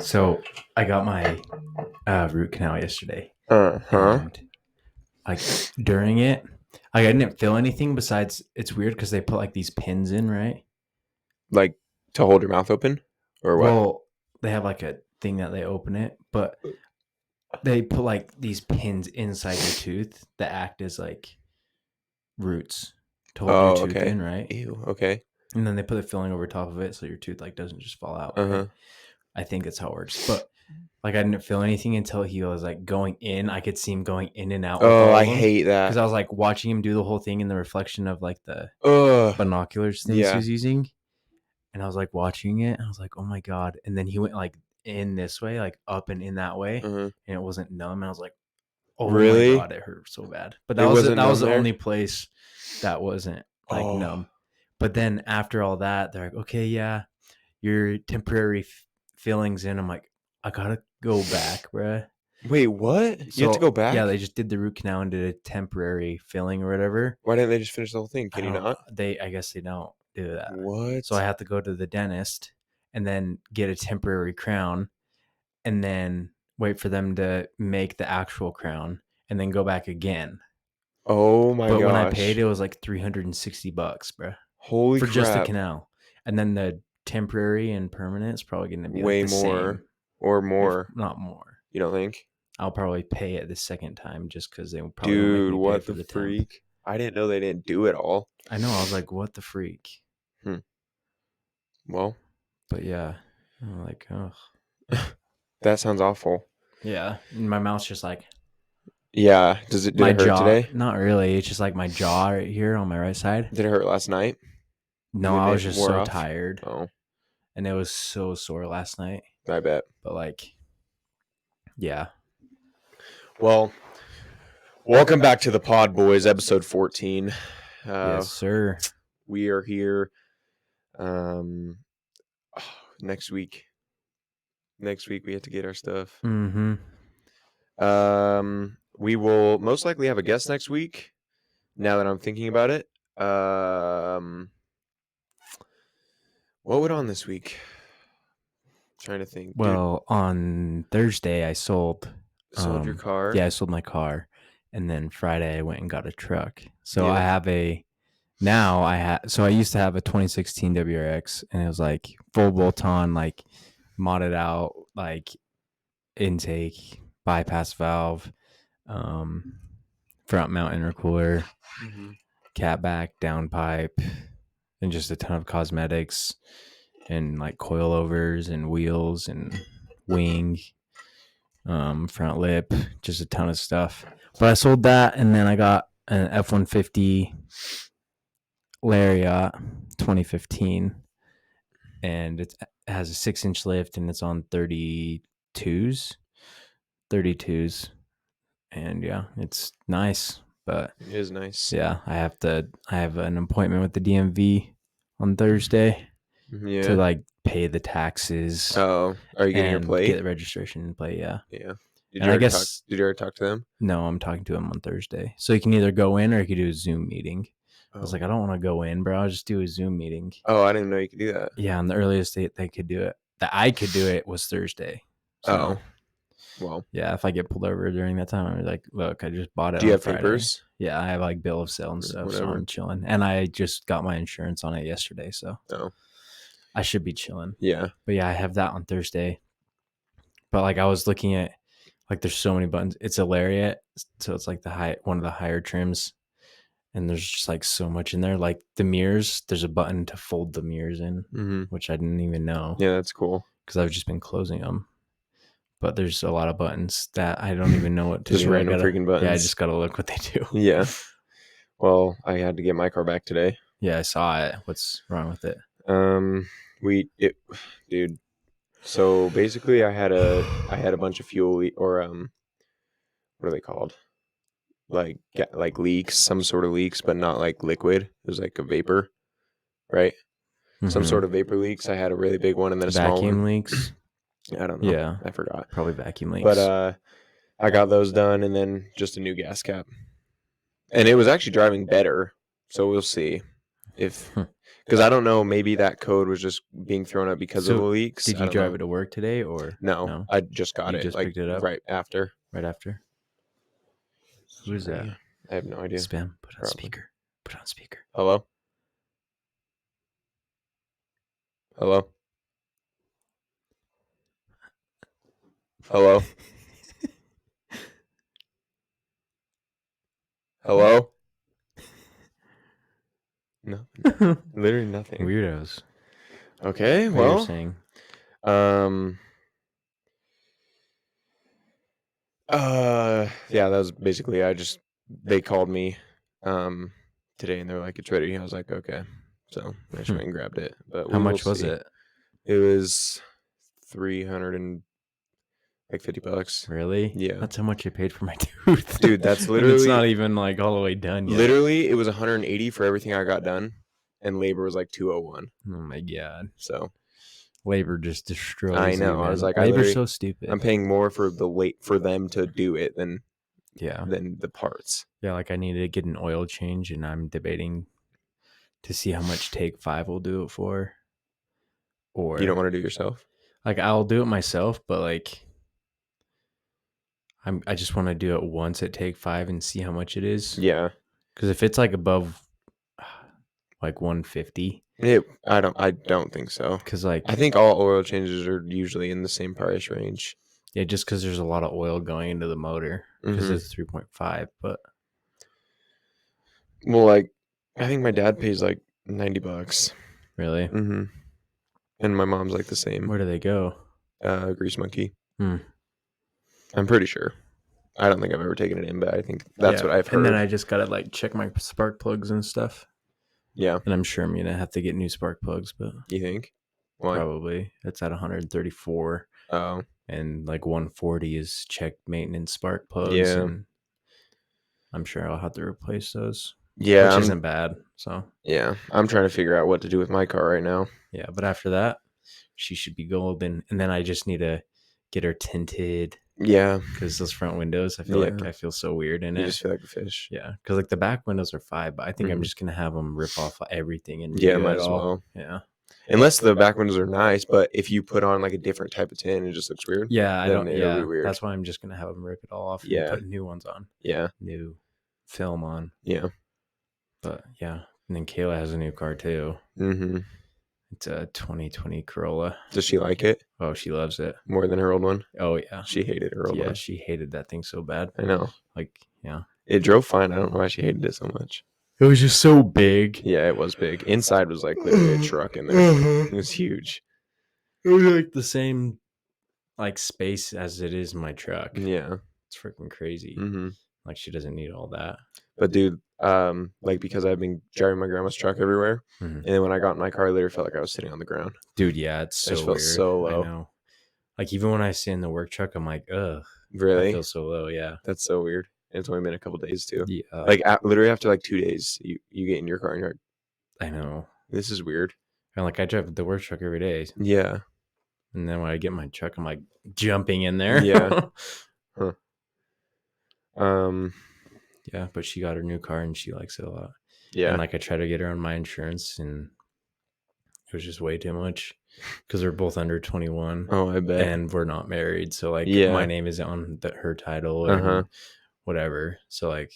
So I got my root canal yesterday, Uh-huh. and like during it, like I didn't feel anything besides it's weird because they put like these pins in, right? Like to hold your mouth open or what? Well, they have like a thing that they open it, but they put like these pins inside your tooth that act as like roots to hold your Oh, tooth okay. in, right? Ew, okay. And then they put the filling over top of it so your tooth like doesn't just fall out, right? Uh-huh. I think that's how it works. But like I didn't feel anything until he was like going in. I could see him going in and out with Oh, all I of them hate because that. I was like watching him do the whole thing in the reflection of like the Ugh. binoculars things he Yeah. was using. And I was like watching it. And I was like, oh my God. And then he went like in this way, like up and in that way. Uh-huh. And it wasn't numb. And I was like, oh my Really? God, it hurt so bad. But It wasn't that was numb the there? only place that wasn't like Oh. numb. But then after all that, they're like, okay, yeah, your temporary fillings in. I'm like, I gotta go back, bruh. Wait, what? You have to So go yeah, back? they just did the root canal and did a temporary filling or whatever. Why didn't they just finish the whole thing? I Can you don't. not? I guess they don't do that. So I What? have to go to the dentist and then get a temporary crown, and then wait for them to make the actual crown, and then go back again. Oh my But when I paid, gosh. it was like $360, bro, Holy for just the crap. canal, and then the temporary and permanent is probably going to be like Way the more same, or if more. not more. You don't think? I'll probably pay it the second time just because they probably won't make Dude, me pay what for the the temp. freak? I didn't know they didn't do it all. I know. I was like, what the freak? Hmm. Well, But yeah, I'm like, oh that sounds awful. yeah. And my mouth's just like Yeah. Did my it hurt jaw. today? Not really. It's just like my jaw right here on my right side. Did it hurt last night? No, When I was it just wore so off? tired, Oh, and it was so sore last night. I bet. But like, yeah. Well, welcome back to the Pod Boys, episode 14. Yes, sir. We are here um next week. Next week we have to get our stuff. Mm-hmm. We will most likely have a guest next week. Now that I'm thinking about it. What went on this week? Trying to think. Dude, Well, on Thursday I sold. sold your car? Yeah, I sold my car, and then Friday I went and got a truck. So I Yeah. have a. Now I have. So I used to have a 2016 WRX, and it was like full bolt-on, like modded out, like intake, bypass valve, um, front mount intercooler, Mm-hmm. cat back, downpipe, and just a ton of cosmetics and like coilovers and wheels and wing, front lip, just a ton of stuff. But I sold that, and then I got an F-150 Lariat 2015, and it has a 6-inch lift, and it's on 32s, and yeah, it's nice. But It is nice. yeah, I have an appointment with the DMV on Thursday to Yeah. like pay the taxes Oh, are you getting your and get plate? the registration in play. Yeah. Yeah. And I guess Did you already talk to them? no, I'm talking to him on Thursday. So you can either go in or you can do a Zoom meeting. I was Oh. like, I don't want to go in, bro. I'll just do a Zoom meeting. Oh, I didn't know you could do that. Yeah, and the earliest date they could do it, that I could do it, was Thursday. So, Oh. Well. yeah, if I get pulled over during that time, I'm like, look, I just bought it Do you on have Friday. papers? Yeah, I have like bill of sale and stuff, so Whatever. I'm chilling. And I just got my insurance on it yesterday, so Oh. I should be chilling. Yeah. But yeah, I have that on Thursday. But like I was looking at, like there's so many buttons. It's a Lariat, so it's like one of the higher trims, and there's just like so much in there. Like the mirrors, there's a button to fold the mirrors in, Mm-hmm. which I didn't even know. Yeah, that's cool. Because I've just been closing them. But there's a lot of buttons that I don't even know what to Just do. random freaking buttons. Yeah, I just gotta look what they do. Yeah. Well, I had to get my car back today. Yeah, I saw it. What's wrong with it? Dude. So basically, I had a bunch of fuel what are they called? Like leaks, some sort of leaks, but not like liquid. It was like a vapor, right? Some sort of vapor leaks. I had a really big one and then a small vacuum one. leaks. I don't know. Yeah, I forgot. probably vacuum leaks. But I got those done and then just a new gas cap. And it was actually driving better. So we'll see if Because I don't know, maybe that code was just being thrown up because of the So, leaks. did I you don't drive know. it to work today or No, I just got You it just like picked it up? right after. Right after? Who is that? I have no idea. Spam. Put on Probably. speaker. Put on speaker. Hello? Hello? Hello? Hello? No, literally nothing. Weirdos. Okay, What you're well, saying? Yeah, that was basically. They called me, today, and they're like, "It's ready." I was like, "Okay," so I just went and grabbed it. But How we will much was see. it? It was $350. Really? Yeah. That's how much I paid for my tooth. Dude, that's And it's literally not even like all the way done yet. literally it was 180 for everything I got done, and labor was like 201. Oh my god. So Labor just destroys I you, know. I was man. like, Labor's so stupid. I'm paying more for for them to do it than Yeah. the parts. Yeah, like I need to get an oil change, and I'm debating to see how much Take 5 will do it for. Or You don't want to do it yourself? like I'll do it myself, but like I just want to do it once at Take 5 and see how much it is. Yeah. Because if it's like above like 150, I don't think so. because like I think all oil changes are usually in the same price range. yeah, just because there's a lot of oil going into the motor because Mhm. it's 3.5. But Well, like I think my dad pays like $90. really, Mhm. And my mom's like the same. where do they go? Grease Monkey. Hmm. I'm pretty sure. I don't think I've ever taken it in, but I think that's Yeah, what I've heard. And then I just gotta like check my spark plugs and stuff. Yeah. And I'm sure I'm gonna have to get new spark plugs, but You think? Why? probably it's at 134, Oh. and like 140 is check maintenance spark plugs, Yeah. and I'm sure I'll have to replace those, Yeah. which isn't bad. So Yeah. I'm trying to figure out what to do with my car right now. yeah, but after that, she should be golden, and then I just need to get her tinted Yeah. because those front windows, I feel like Yeah. I feel so weird in You it. just feel like a fish. Yeah, because like the back windows are fine, but I think I'm Mhm. just gonna have them rip off everything and Yeah, redo might it as all. well. Yeah, Unless the back windows are nice, but if you put on like a different type of tint, it just looks weird. yeah, I Then don't. it'll be Yeah, weird. that's why I'm just gonna have them rip it all off and Yeah. put new ones on, Yeah. new film on. Yeah. But yeah, and then Kayla has a new car too. Mm-hmm. It's a 2020 Corolla. Does she like it Oh, she loves it more than her old one? Oh yeah, She hated her old yeah. one. She hated that thing so bad. I know. Like yeah, It drove fine. I don't know why she hated it so much. it was just so big. Yeah, it was big. Inside was like literally a truck in there. It was huge. It was like the same like space as it is in my truck. Yeah. It's freaking crazy. Mm-hmm. Like she doesn't need all that. But dude, like because I've been driving my grandma's truck everywhere, Mhm. and then when I got in my car, I literally felt like I was sitting on the ground. Dude, yeah, it's I just so felt weird. so low. I know. Like even when I sit in the work truck, I'm like, ugh. I Really? feel so low. Yeah. That's so weird. And it's only been a couple days too. Yeah. Like literally after like 2 days, you get in your car and you're like, I know. this is weird. And like I drive the work truck every day, Yeah. and then when I get my truck, I'm like jumping in there. Yeah. Huh. Yeah, but she got her new car and she likes it a lot. Yeah. And like I tried to get her on my insurance, and it was just way too much because we're both under 21. Oh, I bet. And we're not married, so like Yeah. my name is on her title and Uh-huh. whatever. So like,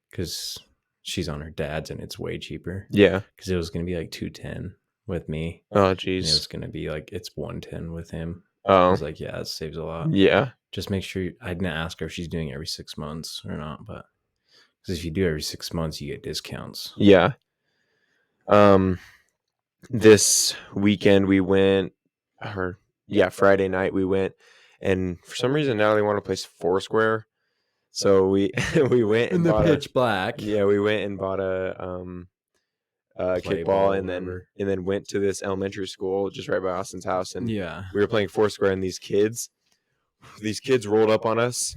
because she's on her dad's and it's way cheaper. Yeah. Because it was gonna be like 210 with me, Oh, and it was jeez. gonna be like it's 110 with him. I Oh. was like, yeah, it saves a lot. Yeah. Just make sure I didn't ask her if she's doing every 6 months or not, but because if you do every 6 months, you get discounts. Yeah. This weekend we went, Friday night we went, and for some reason now they want to play Foursquare, so we we went and bought pitch black. we went and bought a Play ball kickball, or and whatever. then went to this elementary school just right by Austin's house, and Yeah. we were playing Foursquare, and these kids rolled up on us,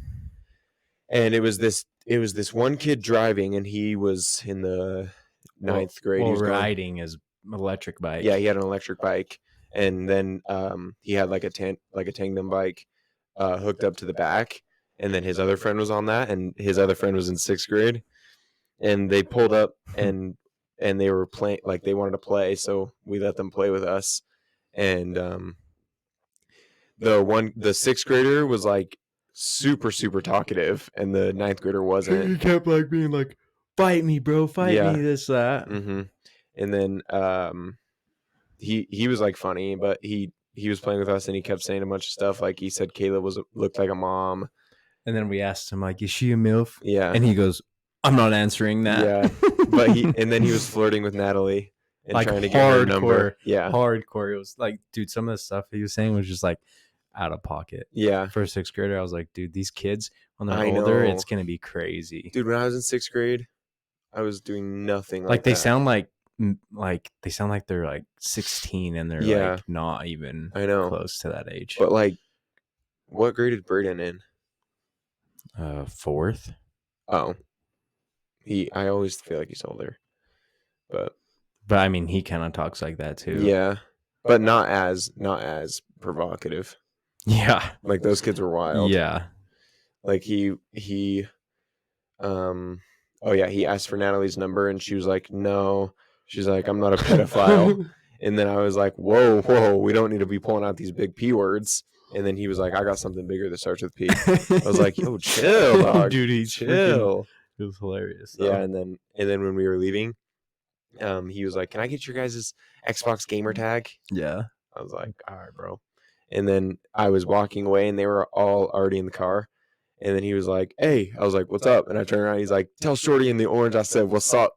and it was this one kid driving, and he was in the ninth grade. He Well, was going, riding his electric bike. yeah, he had an electric bike, and then he had like a tandem bike hooked up to the back, and then his other friend was on that, and his other friend was in 6th grade, and they pulled up, and and they were playing, like they wanted to play, so we let them play with us. And the sixth grader was like super talkative, and the ninth grader wasn't. He kept like being like, "Fight me, bro! Fight Yeah. me!" This that. Mm-hmm. And then he was like funny, but he was playing with us, and he kept saying a bunch of stuff. Like he said, Kayla looked like a mom. And then we asked him like, "Is she a MILF?" Yeah. And he goes, "I'm not answering that." Yeah. But then he was flirting with Natalie and like trying to get her number. hardcore. Yeah. Hardcore. It was like, dude, some of the stuff he was saying was just like out of pocket. Yeah. For a sixth grader, I was like, dude, these kids when they're I older, know. it's gonna be crazy. Dude, when I was in sixth grade, I was doing nothing like they that. sound like they're like 16 and they're Yeah. like not even I know. close to that age. But like, what grade did Braden in? 4th. Oh, I always feel like he's older, but I mean, he kind of talks like that too. yeah, but not as provocative. Yeah, Like those kids were wild. yeah. Like he oh yeah, he asked for Natalie's number, and she was like, no. She's like, I'm not a pedophile. And then I was like, whoa, we don't need to be pulling out these big P words. And then he was like, I got something bigger that starts with P. I was like, yo, chill, dog. Dude, he's chill. It was hilarious. Yeah, and then when we were leaving, he was like, can I get your guys' Xbox gamer tag? Yeah. I was like, all right, bro. And then I was walking away, and they were all already in the car. And then he was like, hey. I was like, what's up? And I turned around, he's like, tell Shorty in the orange I said, what's up?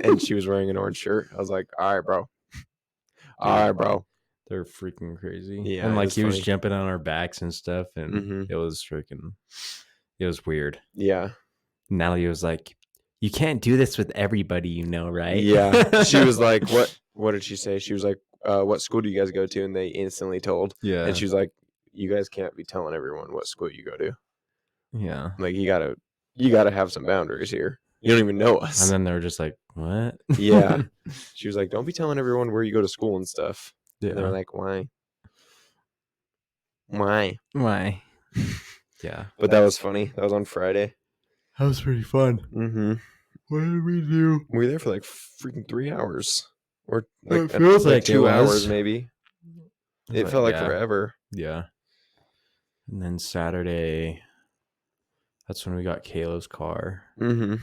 And she was wearing an orange shirt. I was like, all right, bro. All right, bro. They're freaking crazy. Yeah, and like it he was funny. jumping on our backs and stuff, and it was weird. Yeah. Natalie was like, you can't do this with everybody, you know, right? Yeah. She was like, what did she say? She was like, what school do you guys go to? And they instantly told. Yeah. And she was like, you guys can't be telling everyone what school you go to. Yeah. Like you gotta have some boundaries here. You don't even know us. And then they were just like, what? Yeah. She was like, don't be telling everyone where you go to school and stuff. Yeah. And they're like, why? Why? Yeah. But that was funny. That was on Friday. That was pretty fun. Mm-hmm. What did we do? We were there for like freaking 3 hours. Or It like, feels like 2 it was. hours maybe. It felt like forever. Yeah. And then Saturday, that's when we got Kayla's car. Mm-hmm.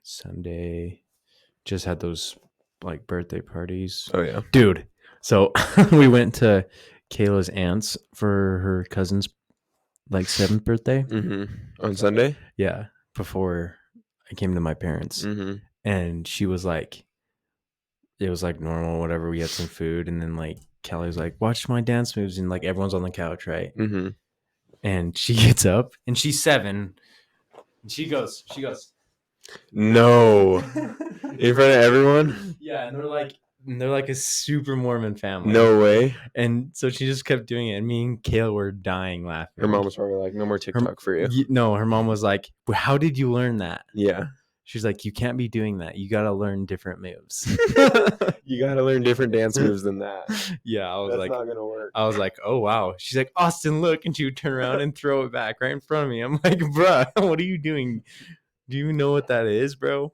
Sunday, just had those like birthday parties. Oh yeah, dude. So we went to Kayla's aunt's for her cousin's like 7th birthday. Mm-hmm. On Sunday. Yeah, before I came to my parents, and she was like, it was like normal, whatever. We had some food, and then like Kelly was like, watch my dance moves, and like everyone's on the couch, right? Mm-hmm. And she gets up, and she's 7, and she goes, no, in front of everyone. Yeah, and they're like a super Mormon family. No way. And so she just kept doing it, and me and Kayla were dying laughing. Her mom was probably like, no more TikTok for you. No, her mom was like, well, how did you learn that? Yeah. She's like, you can't be doing that. You got to learn different moves. You got to learn different dance moves than that. Yeah, That's not going to work. I was like, oh, wow. She's like, Austin, look. And she would turn around and throw it back right in front of me. I'm like, bruh, what are you doing? Do you know what that is, bro?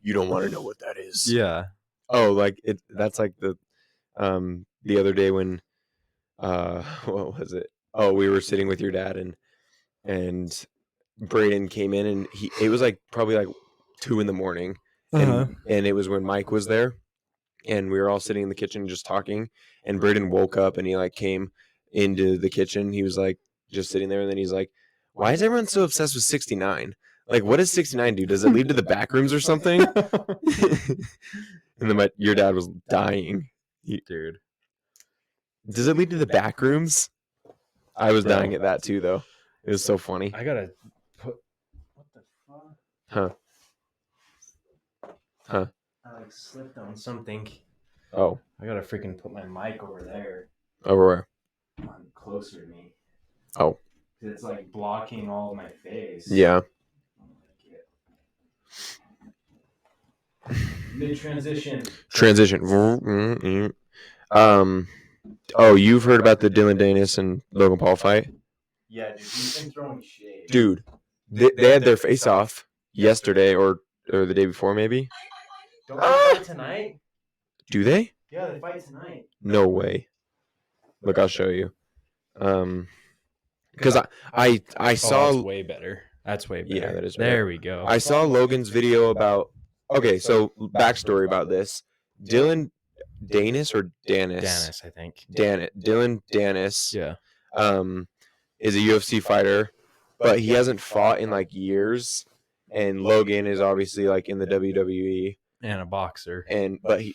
You don't want to know what that is. Yeah. Oh, like that's like the other day when what was it? Oh, we were sitting with your dad, and Braden came in, and it was like probably like 2 a.m, and it was when Mike was there, and we were all sitting in the kitchen just talking, and Braden woke up, and he like came into the kitchen. He was like just sitting there, and then he's like, why is everyone so obsessed with 69? Like, what does 69 do? Does it lead to the back rooms or something? And then your dad was dying. Dude. Does it lead to the back rooms? I was dying at that too, though. It was so funny. I gotta put... What the fuck? Huh. I like slipped on something. Oh. I gotta freaking put my mic over there. Over where? Closer to me. Oh. It's like blocking all of my face. Yeah. Mid-transition. Transition. Oh, you've heard about the Dillan Danis and Logan Paul fight? Yeah, dude. He's been throwing shade. Dude, they had their face-off yesterday or or the day before, maybe. Don't they fight tonight? Do they? Yeah, they fight tonight. No way. Look, I'll show you. Because I saw. That's way better. That's way better. Yeah, that is better. There better. we go. I saw Logan's video about. Okay, so backstory about this. Dillan Danis or Danis? Danis, I think. Dillan Danis. Yeah. Is a UFC fighter, but he hasn't fought in like years. And Logan is obviously like in the WWE and a boxer. But he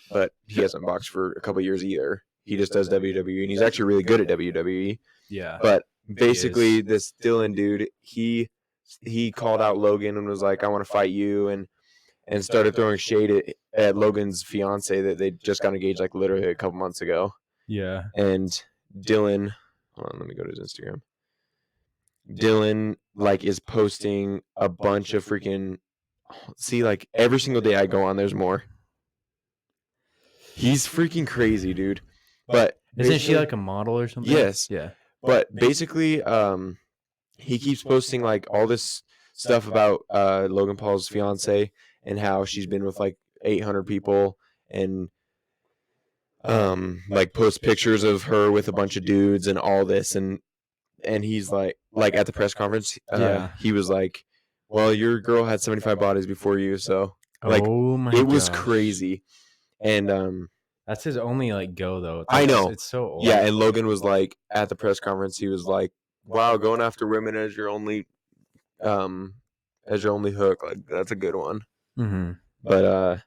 hasn't boxed for a couple years either. He just does WWE, and he's actually really good at WWE. Yeah. But basically, this Dillan dude, he called out Logan and was like, "I want to fight you," and started throwing shade at Logan's fiance that they just got engaged like literally a couple months ago. Yeah. And Dillan, hold on, let me go to his Instagram. Dillan like is posting a bunch of freaking. See, like every single day I go on, there's more. He's freaking crazy, dude. But isn't she like a model or something? Yes. Yeah. But basically, he keeps posting like all this stuff about Logan Paul's fiance and how she's been with like 800 people and like post pictures of her with a bunch of dudes and all this and he's like at the press conference, he was like, "Well, your girl had 75 bodies before you, so like it was crazy." And that's his only like go though. I know. It's so old. Yeah, and Logan was like at the press conference, he was like, "Wow, going after women as your only hook, like that's a good one." Mm-hmm. But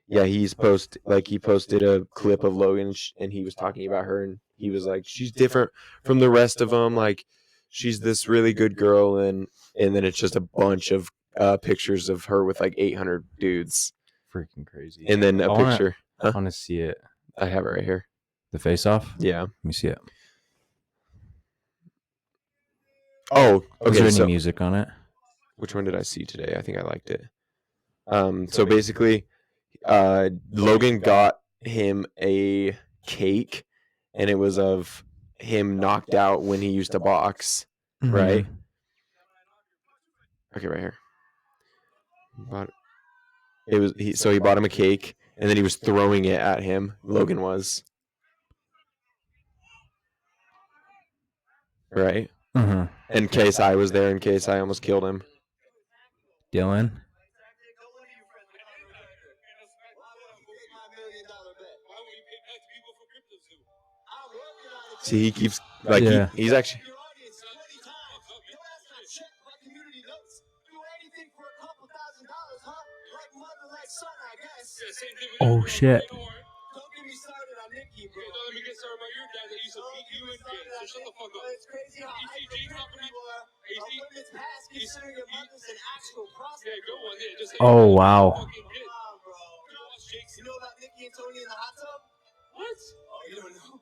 yeah, he posted a clip of Logan and he was talking about her and he was like, "She's different from the rest of them, like she's this really good girl," and then it's just a bunch of pictures of her with like 800 dudes. Freaking crazy. And then a picture. I want to see it. I have it right here. The face off? Yeah. Let me see it. Oh, okay. Is there any music on it? Which one did I see today? I think I liked it. So basically, Logan got him a cake, and it was of him knocked out when he used to box, right? Okay, right here. He bought him a cake, and then he was throwing it at him. Logan was. Right? Mm-hmm. And KSI was there, and KSI almost killed him. Dillan? See, he keeps, like, he's actually... Oh, shit. Don't get me started on Nikki, bro. Don't let me get started about your dad that used to beat you in games. So shut the fuck up. It's crazy how ECG compliment you are. A women's past considering your mother's an actual prostitute. Yeah, go on there. Just say, oh, wow. Come on, bro. You know about Nikki and Tony in the hot tub? What? Oh, you don't know?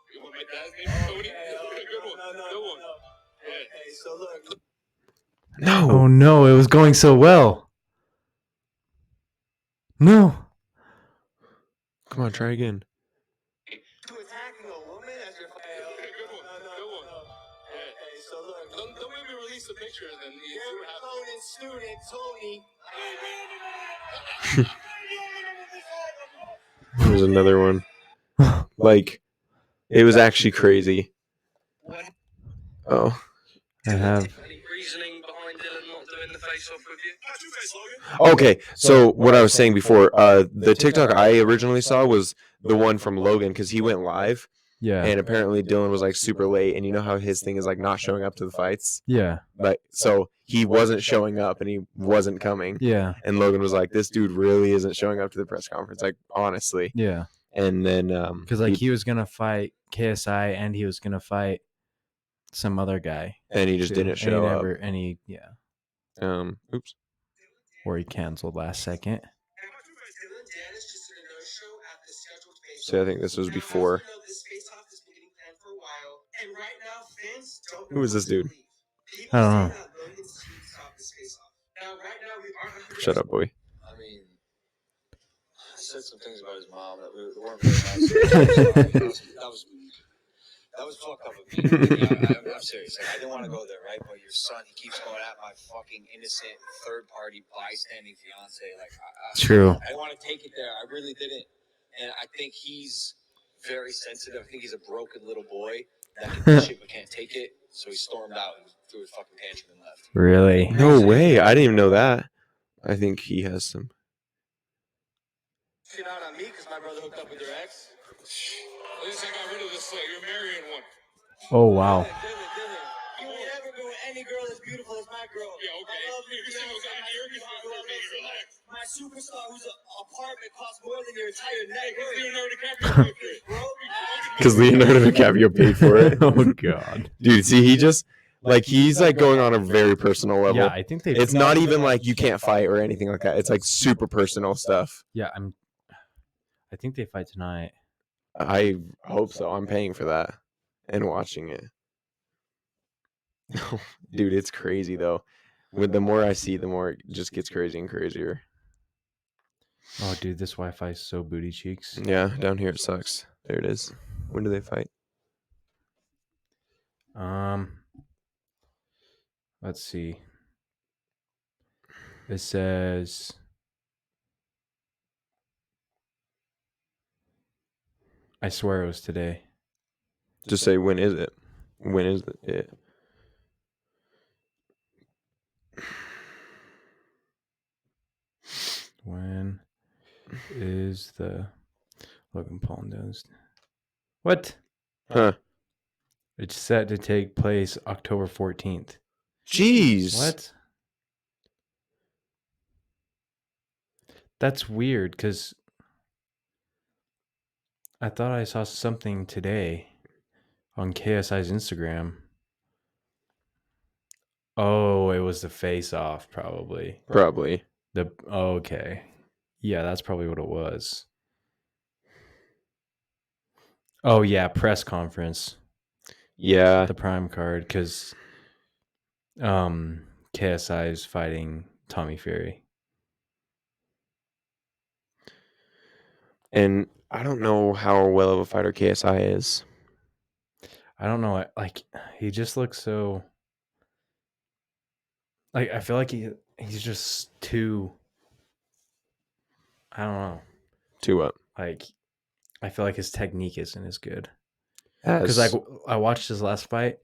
You want my dad's name is Tony? Good one. Good one. Okay, so look. No. Oh, no. It was going so well. No. Come on, try again. Attacking a woman as your good one. No. Okay, so look. Don't make me release the picture then. Your opponent, student, Tony. There's another one. Like, it was actually crazy. Oh. I have. Any reasoning behind Dillan not doing the face-off with you? Okay, so what I was saying before, the TikTok I originally saw was the one from Logan because he went live. Yeah. And apparently Dillan was like super late, and you know how his thing is like not showing up to the fights? Yeah. But so he wasn't showing up and he wasn't coming. Yeah. And Logan was like, "This dude really isn't showing up to the press conference, like honestly." Yeah. And then because like he was gonna fight KSI and he was gonna fight some other guy, and he just didn't show up. Oops. Or he canceled last second. So I think this was before. Who is this dude? I don't know. Shut up, boy. I mean, I said some things about his mom that weren't very nice. That was That was fucked up of me. I'm serious. Like, I didn't want to go there, right? But your son, he keeps going at my fucking innocent third-party bystanding fiance. Like, True. I didn't want to take it there. I really didn't. And I think he's very sensitive. I think he's a broken little boy that can do shit but can't take it. So he stormed out and threw his fucking tantrum and left. Really? No way. I didn't even know that. I think he has some. Shit out on me because my brother hooked up with your ex. At least I got rid of this slut. You're marrying one. Oh, wow. Dylan. You would never go with any girl as beautiful as my girl. Yeah, okay. I love you. If your son was out here, you would go with relax. My superstar, whose apartment costs more than your entire net Because worth. Leonardo DiCaprio paid for it. Bro, Because Leonardo DiCaprio paid for it. Oh, God. Dude, see, he just, like, he's, like, going on a very personal level. Yeah, I think they. It's not even, like, you can't fight or anything like that. It's, like, super personal stuff. Yeah, I think they fight tonight. I hope so. I'm paying for that and watching it. Dude, it's crazy, though. With the more I see, the more it just gets crazy and crazier. Oh, dude, this Wi-Fi is so booty cheeks. Yeah, down here it sucks. There it is. When do they fight? Let's see. It says I swear it was today. Just say, when is it? When is it? When is the Logan Paul knows? What? Huh. It's set to take place October 14th. Jeez. What? That's weird because I thought I saw something today on KSI's Instagram. Oh, it was the face-off, probably. Probably. Okay. Yeah, that's probably what it was. Oh, yeah, press conference. Yeah. The prime card, because KSI is fighting Tommy Fury. And I don't know how well of a fighter KSI is. I don't know. Like, he just looks so... Like, I feel like he's just too... I don't know. Too what? Like, I feel like his technique isn't as good. As Because, like, I watched his last fight,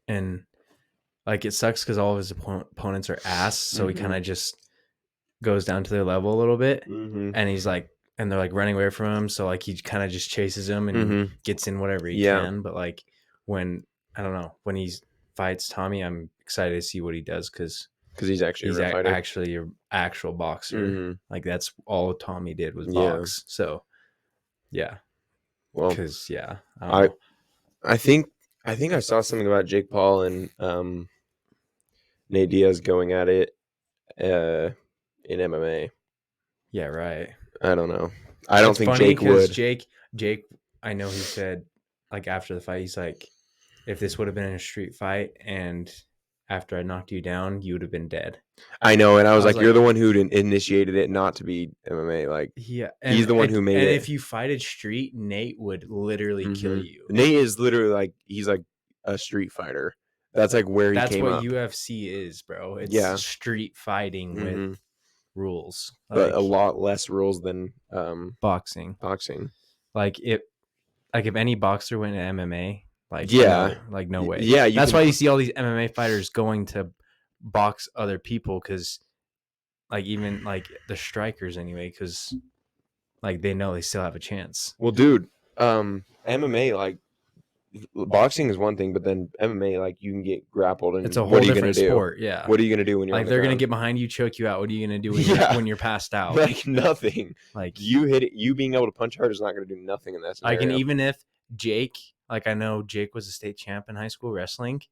and, like, it sucks because all of his opponents are ass, so he kind of just goes down to their level a little bit, and he's, like, and they're, like, running away from him, so, like, he kind of just chases him and gets in whatever he can, but, like, when, I don't know, when he fights Tommy, I'm excited to see what he does, because he's actually he's a real fighter. actually an actual boxer. Like, that's all Tommy did was box. So, yeah. Well, because I think I saw something about Jake Paul and Nate Diaz going at it in MMA. Yeah, right. I don't know. I don't It's think funny Jake would. Jake, I know he said, like, after the fight, he's like, if this would have been in a street fight and after I knocked you down, you would have been dead. I know, and I was like, you're the one who initiated it not to be MMA. Like, yeah, he's the one who made it. And if you fighted street, Nate would literally kill you. Nate is literally like, he's like a street fighter. That's like where he came up. That's what UFC is, bro. It's street fighting with rules, but a lot less rules than boxing. Like if any boxer went to MMA, like no way. Yeah, that's why you see all these MMA fighters going to box other people, because like even like the strikers anyway, because like they know they still have a chance. Well, dude, MMA, like, boxing is one thing, but then MMA, like, you can get grappled, and it's a whole what are you different gonna sport. Do? Yeah, what are you gonna do when you're like on the they're ground? gonna get behind you, choke you out? What are you gonna do when you're passed out? Like nothing. Like you hit it, you being able to punch hard is not gonna do nothing in that scenario. Like, and even if Jake, like, I know Jake was a state champ in high school wrestling,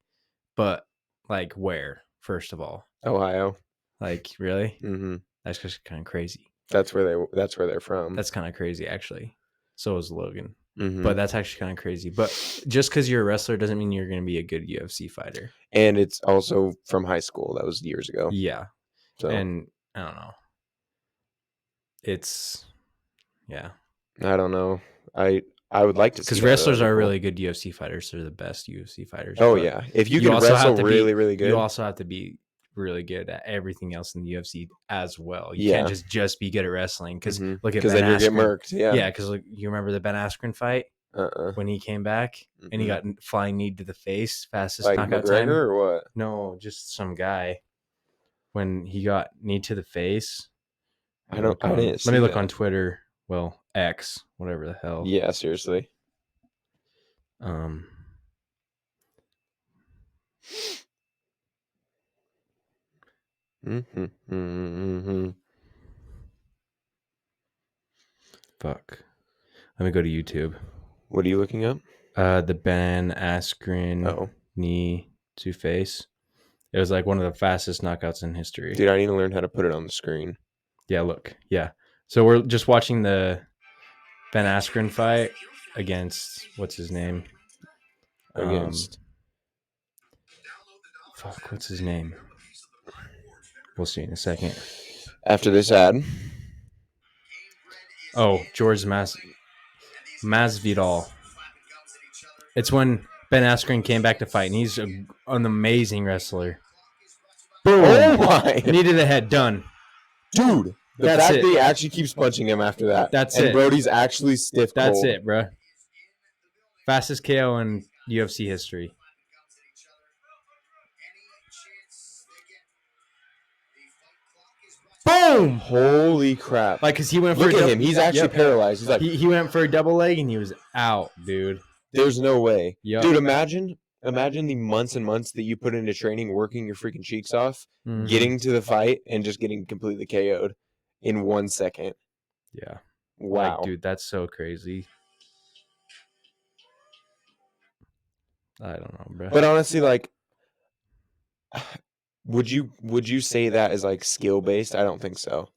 but like where? First of all, Ohio. Like, really? Mm-hmm. That's just kind of crazy. That's where they're from. That's kind of crazy, actually. So is Logan. Mm-hmm. But that's actually kind of crazy. But just because you're a wrestler doesn't mean you're going to be a good UFC fighter. And it's also from high school. That was years ago. Yeah. So. And I don't know. I don't know. I would like to see Because that. wrestlers That'd be are cool. really good UFC fighters. They're the best UFC fighters. Oh but yeah, if you you can also have wrestle to be- really, really good. you also have to be really good at everything else in the UFC as well. You Yeah. can't just be good at wrestling. Because Mhm. look at 'Cause Ben then you get Askren. murked. Yeah. Yeah, because you remember the Ben Askren fight when he came back and he got flying knee to the face, fastest Like knockout McGregor time. or what? No, just some guy. When he got knee to the face. I didn't Let me see look that. on Twitter. Well, X, whatever the hell. Yeah, seriously. Fuck. Let me go to YouTube. What are you looking up? The Ben Askren knee to face. It was like one of the fastest knockouts in history. Dude, I need to learn how to put it on the screen. Yeah, look. Yeah. So we're just watching the Ben Askren fight against what's his name? Against Fuck, what's his name? We'll see in a second. after this ad. Oh, George Masvidal. It's when Ben Askren came back to fight, and he's an amazing wrestler. Boom! Oh my! Knee to the head, done. Dude, the That's fact it. that he actually keeps punching him after that. That's and it. Brody's actually stiff That's cold. it, bro. Fastest KO in UFC history. Boom! Holy crap. Like, cause he went for Look a at him. He's actually paralyzed. He's like, he went for a double leg and he was out, dude. there's no way. Yep. Dude, imagine the months and months that you put into training, working your freaking cheeks off, Mhm. getting to the fight, and just getting completely KO'd in 1 second. Yeah. Wow. Like, dude, that's so crazy. I don't know, bro. But honestly, like, would you say that is like skill based? I don't think so.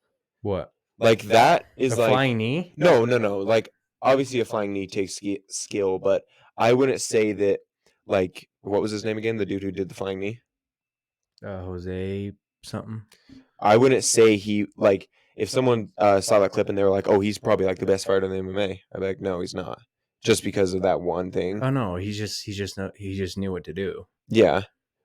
What? Like that is A like flying knee? no. Like obviously a flying knee takes skill, but I wouldn't say that. Like what was his name again? The dude who did the flying knee. Jose something. I wouldn't say he like if someone saw that clip and they were like, "Oh, he's probably like the best fighter in the MMA." I'd be like, "No, he's not." Just because of that one thing. Oh no, he just knew what to do. Yeah,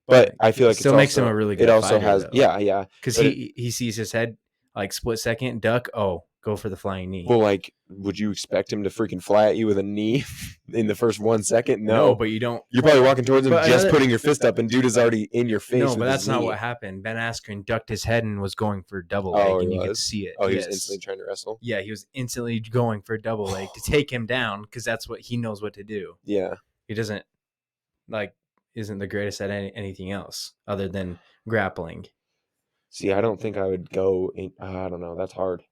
but I feel like Still it makes him a really good It also fighter, has though. yeah. Because But he sees his head like split second, duck. Oh, go for the flying knee. Well, like, would you expect him to freaking fly at you with a knee in the first 1 second? No, but you don't. You're probably walking towards him, But just another- putting your fist up, and dude is already in your face. No, with but his that's not knee. what happened. Ben Askren ducked his head and was going for a double leg, Oh, and he you could was? see it. Oh, he was Yes. instantly trying to wrestle. Yeah, he was instantly going for a double leg to take him down because that's what he knows what to do. Yeah. He doesn't isn't the greatest at anything else other than grappling. See, I don't think I would go. I don't know. That's hard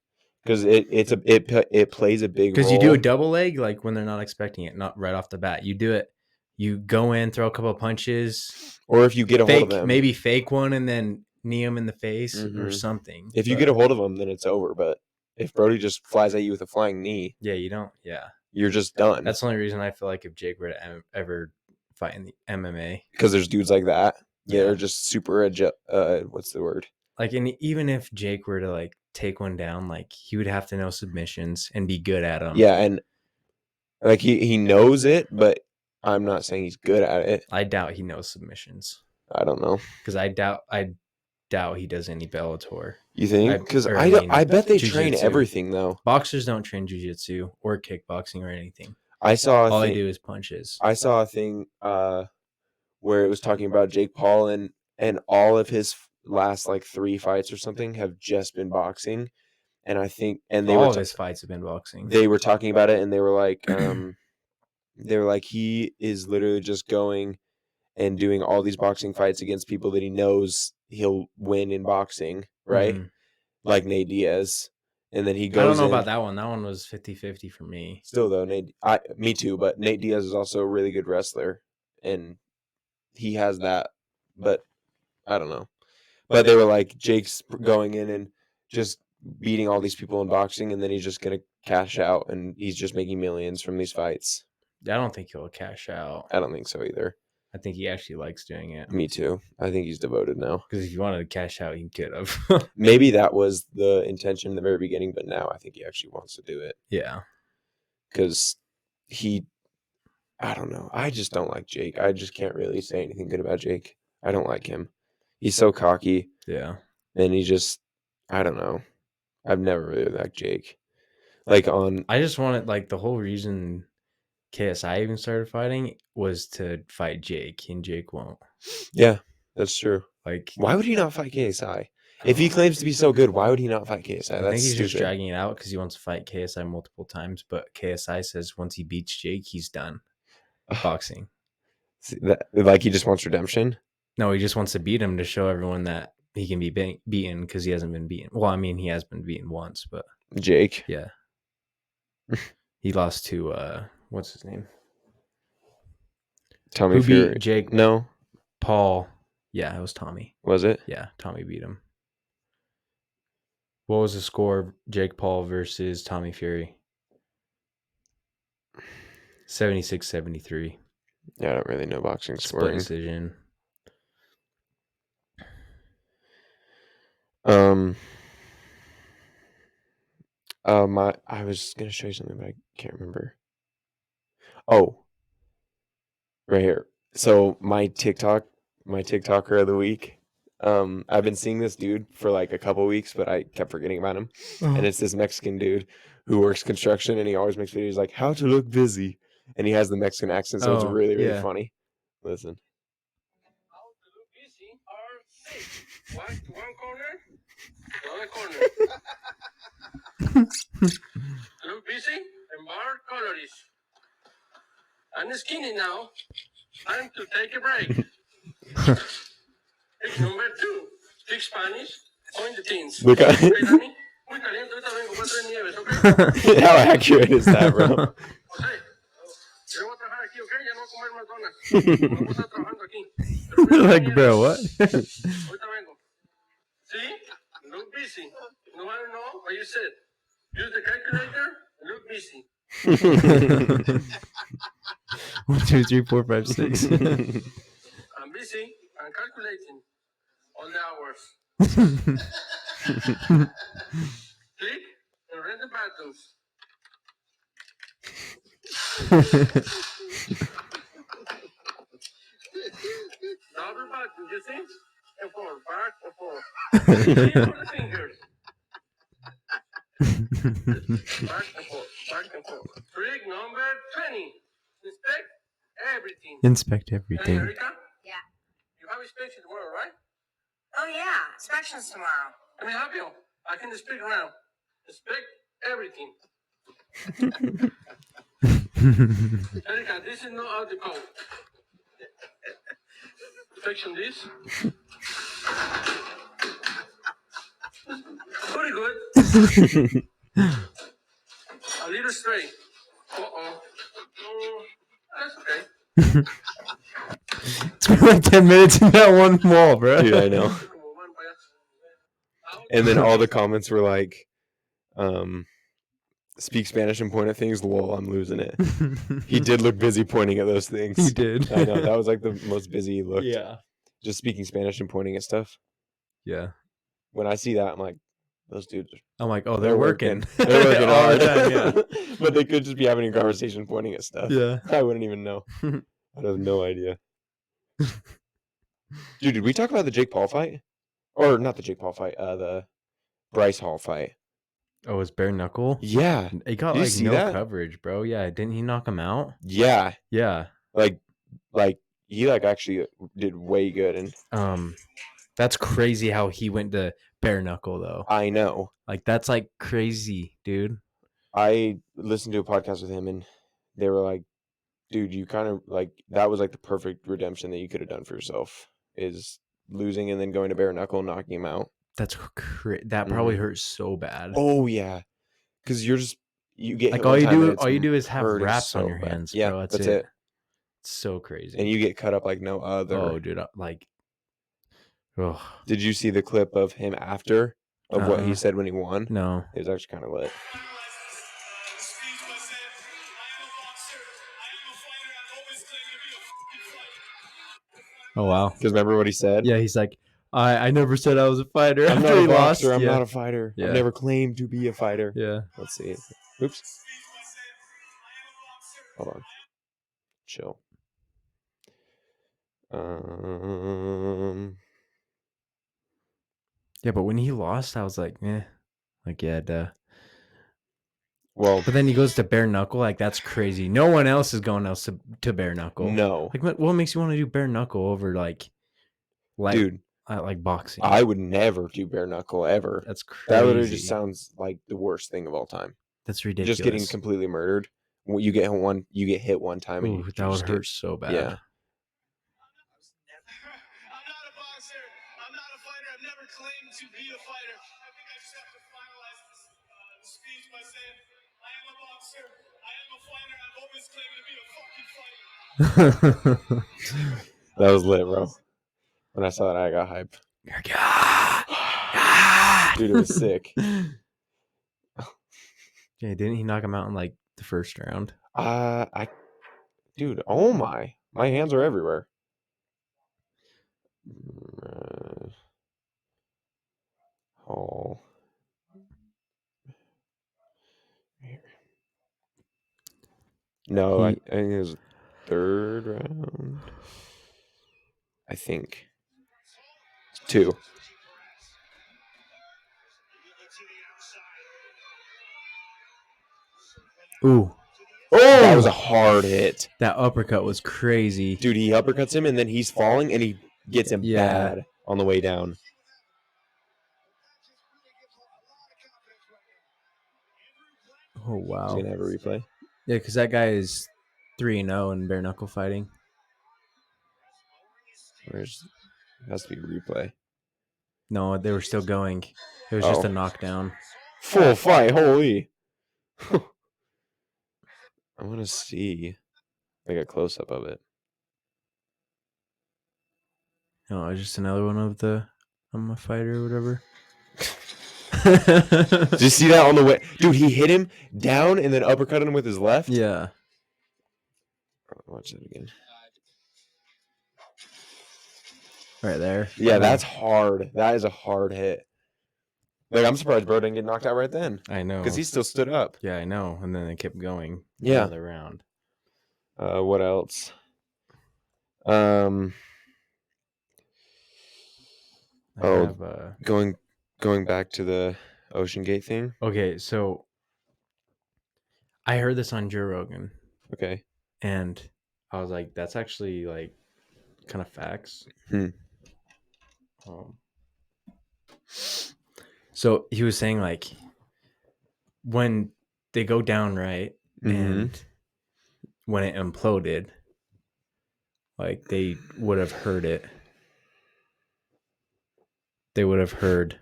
because it plays a big role. Because you do a double leg like when they're not expecting it, not right off the bat. You do it. You go in, throw a couple of punches, or if you get a hold of them, maybe fake one and then knee him in the face or Mhm. something. If you get a hold of them, then it's over. But if Brody just flies at you with a flying knee, yeah, you don't. Yeah, you're just done. that's the only reason I feel like if Jake were to ever fight in the MMA, because there's dudes like that. Yeah. They're just super what's the word? like, and even if Jake were to like take one down, like he would have to know submissions and be good at them. Yeah, and like he knows it, but I'm not saying he's good at it. I doubt he knows submissions I don't know. because I doubt he does any Bellator. You think? Because I mean, I bet they train jiu-jitsu. everything though. Boxers don't train jiu-jitsu or kickboxing or anything. I saw All they do is punches. I saw a thing where it was talking about Jake Paul and all of his last like 3 fights or something have just been boxing, and I think they all were of his fights have been boxing. they were talking about it and they were like he is literally just going and doing all these boxing fights against people that he knows he'll win in boxing, right? Mhm. Like Nate Diaz. And then he goes I don't know in. about that one. That one was 50-50 for me. Still though, me too, but Nate Diaz is also a really good wrestler and he has that, but I don't know. But they were like Jake's going in and just beating all these people in boxing and then he's just going to cash out and he's just making millions from these fights. I don't think he'll cash out. I don't think so either. I think he actually likes doing it. Me too. I think he's devoted now. Because if he wanted to cash out, he could have. Maybe that was the intention in the very beginning, but now I think he actually wants to do it Yeah. because I don't know. I just don't like Jake. I just can't really say anything good about Jake. I don't like him. He's so cocky, Yeah. and he just, I don't know. I've never really liked Jake. Like on, I just wanted, like, the whole reason KSI even started fighting was to fight Jake, and Jake won't. yeah, that's true. Like, Why would he not fight KSI? If he claims to be so good, why would he not fight KSI? I That's think he's stupid. just dragging it out because he wants to fight KSI multiple times, but KSI says once he beats Jake, he's done boxing. Like he just wants redemption. No, he just wants to beat him to show everyone that he can be beaten because he hasn't been beaten. Well, I mean, he has been beaten once, but Jake. yeah. He lost to, what's his name? Tommy Who Fury. beat Jake? No, Paul. Yeah, it was Tommy. was it? Yeah, Tommy beat him. What was the score of Jake Paul versus Tommy Fury? 76-73. Yeah, I don't really know boxing Split scoring. decision. I was gonna show you something, but I can't remember. Oh, right here. So my TikToker of the week. I've been seeing this dude for like a couple weeks, but I kept forgetting about him. And it's this Mexican dude who works construction, and he always makes videos like how to look busy, and he has the Mexican accent, so it's Oh, really yeah. funny. Listen. How to look busy or safe. One corner, the other corner. Look busy and bar calories. I'm skinny now. Time to take a break. Trick number 2. Speak Spanish. Point the teens. Look at Hey, Dani. Muy caliente, ahorita vengo. Voy a traer nieves, ¿ok? how accurate is that, bro? José, yo voy a trabajar aquí, ¿ok? Ya no voy a comer más donas. Vamos a estar trabajando aquí. Pero voy a traer Like, bro, what? Ahorita vengo. See? Look busy. No matter know what you said. Use the calculator. Look busy. 1, 2, 3, 4, 5, 6. I'm busy. I'm calculating all the hours. Click and read the buttons. Double button, you see? And forward, back and forward. See all the fingers. Back and forth, back and forth. Trick number 20. Inspect everything. Inspect Hey, everything. Erica, Yeah. you have inspection tomorrow, right? Oh, yeah. Inspections tomorrow. Let me help you. I can speak around. Inspect everything. Erica, this is not out the code. Inspection this. Pretty good. A little straight. Uh-oh. That's okay. It's been like 10 minutes in that one wall, bro. Dude, I know. And then all the comments were like, speak Spanish and point at things. Lol, I'm losing it. He did look busy pointing at those things. He did. I know. That was like the most busy he looked. Yeah. Just speaking Spanish and pointing at stuff. Yeah. When I see that, I'm like, those dudes I'm like, oh, they're working. They're working all hard. the time, yeah. But they could just be having a conversation pointing at stuff. Yeah. I wouldn't even know. I'd have no idea. Dude, did we talk about the Jake Paul fight? Or not the Jake Paul fight, the Bryce Hall fight. Oh, it's bare knuckle? Yeah. It got Did you like see no that? coverage, bro. Yeah, didn't he knock him out? Yeah. Yeah. Like he like actually did way good, and That's crazy how he went to bare knuckle though. I know. Like that's like crazy, dude. I listened to a podcast with him, and they were like, dude, you kind of like that was like the perfect redemption that you could have done for yourself, is losing and then going to bare knuckle and knocking him out. That's that probably Mhm. hurts so bad. Oh yeah, because you get like hit all one you time and do it's all you do is have hurting wraps on so your bad. hands, Yeah, bro. that's it. It's so crazy. And you get cut up like no other. oh, dude, like, oh Did you see the clip of him after of what he Uh-uh. said when he won? no. It was actually kind of lit. Oh wow. Because remember what he said? Yeah, he's like, I never said I was a fighter. I'm after not a he lost. boxer. I'm yeah. not a fighter. Yeah. I've never claimed to be a fighter. Yeah. Let's see. Oops. Hold on. Chill. Um. Yeah, but when he lost, I was like, yeah, duh. Well, But then he goes to bare knuckle, like that's crazy. No one else is going else to bare knuckle. no, Like, what makes you want to do bare knuckle over like dude. like boxing? I would never do bare knuckle ever. That's crazy. That literally just sounds like the worst thing of all time. That's ridiculous. Just getting completely murdered. You get hit one time, and Ooh, you that would just hurt get, so bad. Yeah. I'm not a boxer. I'm not a fighter. I've never claimed to be a fighter. I think I just have to finalize this speech by saying I am a boxer. I am a fighter. I've always claimed to be a fucking fighter. That was lit, bro. When I saw that, I got hype. Dude, it was sick. Yeah, didn't he knock him out in like the first round? Dude, oh my hands are everywhere. Oh. No, I think it was third round. I think 2. Ooh, Oh, that was a hard hit. that uppercut was crazy. Dude, he uppercuts him, and then he's falling, and he gets him bad on the way down. Oh wow. He's gonna have a replay. Yeah, because that guy is 3-0 in bare knuckle fighting. It has to be replay. No, they were still going. It was just a knockdown. Full fight, holy. I want to see like a close up of it. No, it's just another one of the I'm a fighter or whatever. Did you see that on the way? Dude, he hit him down and then uppercut him with his left. Yeah. Watch that again. Right there. Yeah, that's hard. That is a hard hit. Like, I'm surprised bro didn't get knocked out right then. I know. Because he still stood up. Yeah, I know. And then they kept going. Yeah. Another round. What else? Going back to the Ocean Gate thing. Okay, so I heard this on Joe Rogan. Okay. And I was like, that's actually like kind of facts. So he was saying like when they go down, right? And when it imploded, like they would have heard it. They would have heard,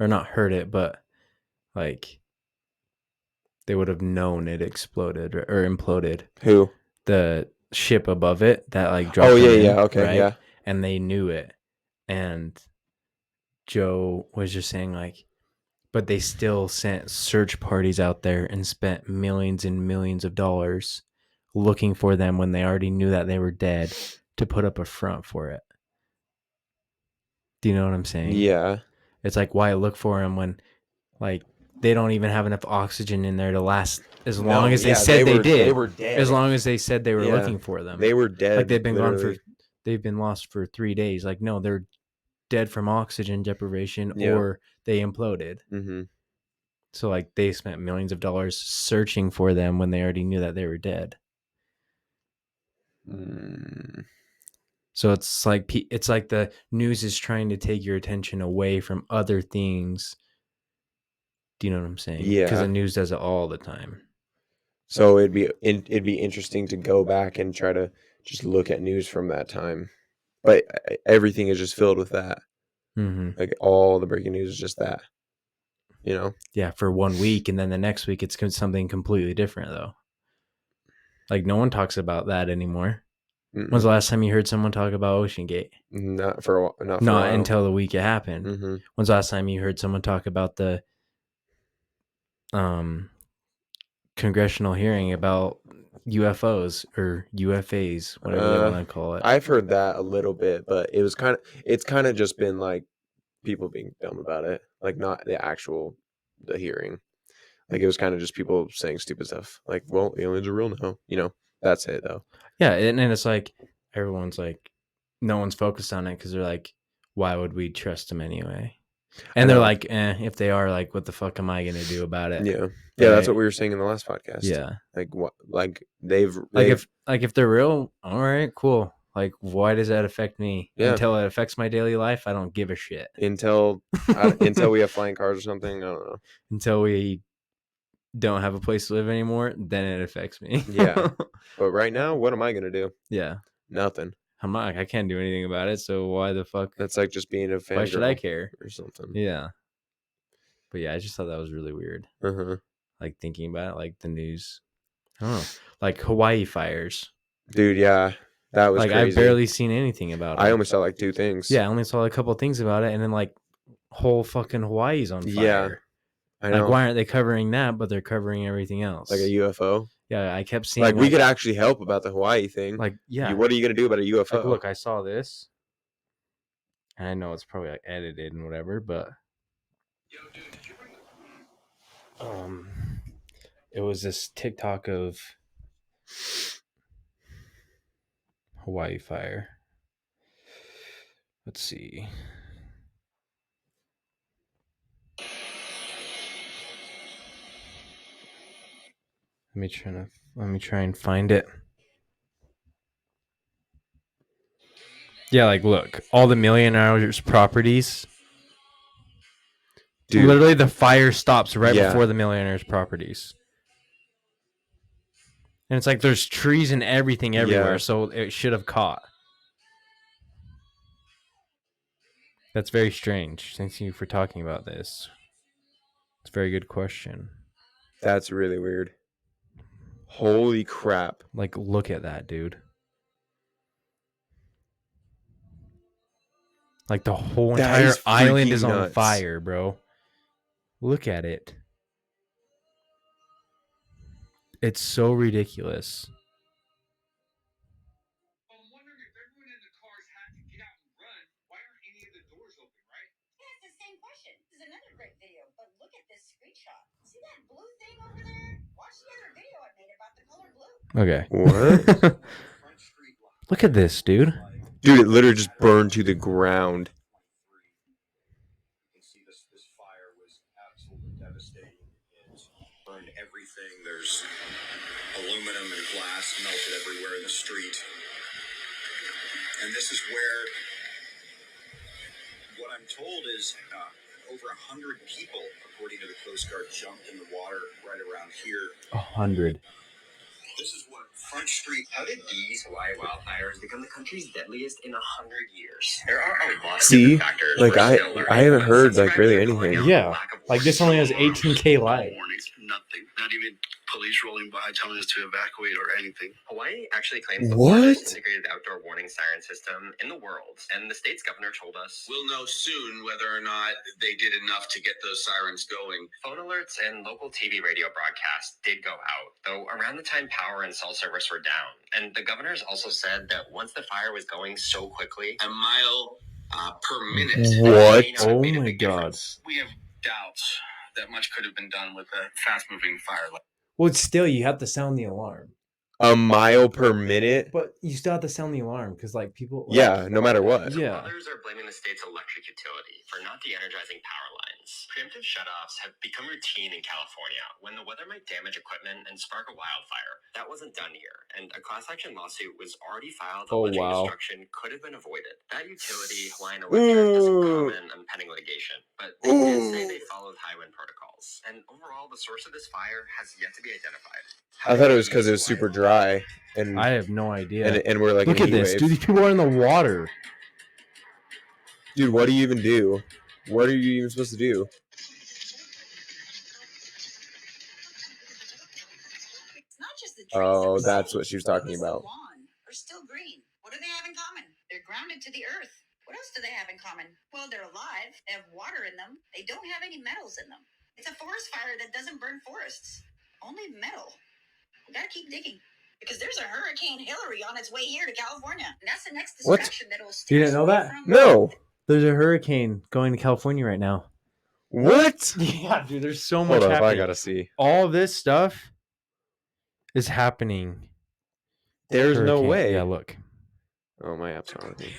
or not heard it, but like they would have known it exploded or imploded. Who? The ship above it that like dropped. Oh yeah, in, yeah, okay, right? yeah. And they knew it. And Joe was just saying like, but they still sent search parties out there and spent millions and millions of dollars looking for them when they already knew that they were dead to put up a front for it. Do you know what I'm saying? Yeah. It's like, why look for them when like they don't even have enough oxygen in there to last as long as they said they did. They were dead. As long as they said they were looking for them. They were dead. Like they've been they've been lost for 3 days. Like, no, they're dead from oxygen deprivation or they imploded. Mm-hmm. So like they spent millions of dollars searching for them when they already knew that they were dead. So it's like the news is trying to take your attention away from other things. Do you know what I'm saying? Yeah. Because the news does it all the time. So it'd be interesting to go back and try to just look at news from that time, but everything is just filled with that. Mm-hmm. Like all the breaking news is just that. You know? Yeah, for 1 week, and then the next week it's something completely different, though. Like no one talks about that anymore. Mm-mm. When's the last time you heard someone talk about Ocean Gate? Not for a while. Not until the week it happened. Mm-hmm. When's the last time you heard someone talk about the congressional hearing about UFOs or UFAs, whatever they want to call it? I've heard that a little bit, but it's kind of just been like people being dumb about it, like not the hearing. Like it was kind of just people saying stupid stuff, like, "Well, aliens are real now," you know. That's it though. Yeah, and it's like everyone's like, no one's focused on it because they're like, why would we trust them anyway? And they're know. like, if they are, like, what the fuck am I gonna do about it? Yeah. Yeah, that's Right? what we were saying in the last podcast. Yeah, Like what? Like they've if they're real, all right, cool. Like, why does that affect me? Yeah. Until it affects my daily life, I don't give a shit. until we have flying cars or something. I don't know. Until we don't have a place to live anymore, then it affects me. Yeah. But right now, what am I gonna do? Yeah. Nothing. I can't do anything about it, so why the fuck? That's like just being a fan. Why should I care? Or something? Yeah. But yeah, I just thought that was really weird. Uh-huh. Like thinking about it, like the news. I don't know. Like Hawaii fires. Dude, yeah. That was like crazy. I've barely seen anything about it. I only saw like 2 things. Yeah, I only saw a couple of things about it, and then like whole fucking Hawaii's on fire. Yeah. I know. Like, why aren't they covering that, but they're covering everything else? Like a UFO? Yeah, I kept seeing Like, we could actually help about the Hawaii thing. like, yeah. What are you going to do about a UFO? Like, look, I saw this. And I know it's probably like edited and whatever, but it was this TikTok of Hawaii fire. Let's see. Let me try and find it. Yeah, like look, all the millionaires' properties. Dude. Literally, the fire stops right before the millionaires' properties. And it's like there's trees and everything everywhere, so it should have caught. That's very strange. Thank you for talking about this. It's a very good question. That's really weird. Holy crap. Like, look at that, dude. Like, the whole entire island is on fire, bro. Look at it. It's so ridiculous. I'm wondering if everyone in the cars had to get out and run. Why aren't any of the doors open, right? Yeah, it's the same question. This is another great video, but look at this screenshot. See that blue thing over there? Watch the other video I made about the color blue. Okay. What? Look at this, dude. Dude, it literally just burned to the ground. You can see this fire was absolutely devastating. It burned everything. There's aluminum and glass melted everywhere in the street. And this is where, what I'm told is over 100 people, according to the Coast Guard, jumped in the water right around here. 100. This is what Front Street. How did these Hawaii wildfires become the country's deadliest in 100 years? There are a lot of See? different factors. Like, we're still learning. I haven't heard, like, Subscribe really to anything. Cornell, Yeah. lack of Like, this only has warnings. 18K likes. Warnings, nothing. Not even police rolling by telling us to evacuate or anything. Hawaii actually claims the What? largest integrated outdoor warning siren system in the world, and the state's governor told us We'll know soon whether or not they did enough to get those sirens going. phone alerts and local TV radio broadcasts did go out, though around the time power and cell service were down. And the governors also said that once the fire was going so quickly, A mile per minute. What? may not have Oh made a my big God. difference. We have doubts that much could have been done with a fast-moving fire. Well, still, you have to sound the alarm. A mile per minute? But you still have to sound the alarm because, like, people. Like, Yeah, no matter what. Yeah. Others are blaming the state's electric utility for not de-energizing power lines. Preemptive shutoffs have become routine in California when the weather might damage equipment and spark a wildfire. That wasn't done here, and a class action lawsuit was already filed. Oh, Alleging wow. destruction could have been avoided. That utility, Hawaiian Electric, doesn't comment on pending litigation, but they did say they followed Highwind protocols. And overall, the source of this fire has yet to be identified. I thought it was because it was super dry. And I have no idea. and we're like, Look in at a heat this, wave. dude. These people are in the water. Dude, what do you even do? What are you even supposed to do? It's not just the trees Oh, that we that's see. what she was talking Leaves of about. lawn are still green. What do they have in common? They're grounded to the earth. What else do they have in common? Well, they're alive. They have water in them. They don't have any metals in them. It's a forest fire that doesn't burn forests. Only metal. We gotta keep digging. Because there's a Hurricane Hillary on its way here to California. And that's the next What? distraction that will You steer didn't us know away that? from- No. There's a hurricane going to California right now. What? Yeah, dude. There's so much Hold up, happening. I gotta see. All this stuff is happening There's no hurricane. way. Yeah, look. Oh, my app's not working.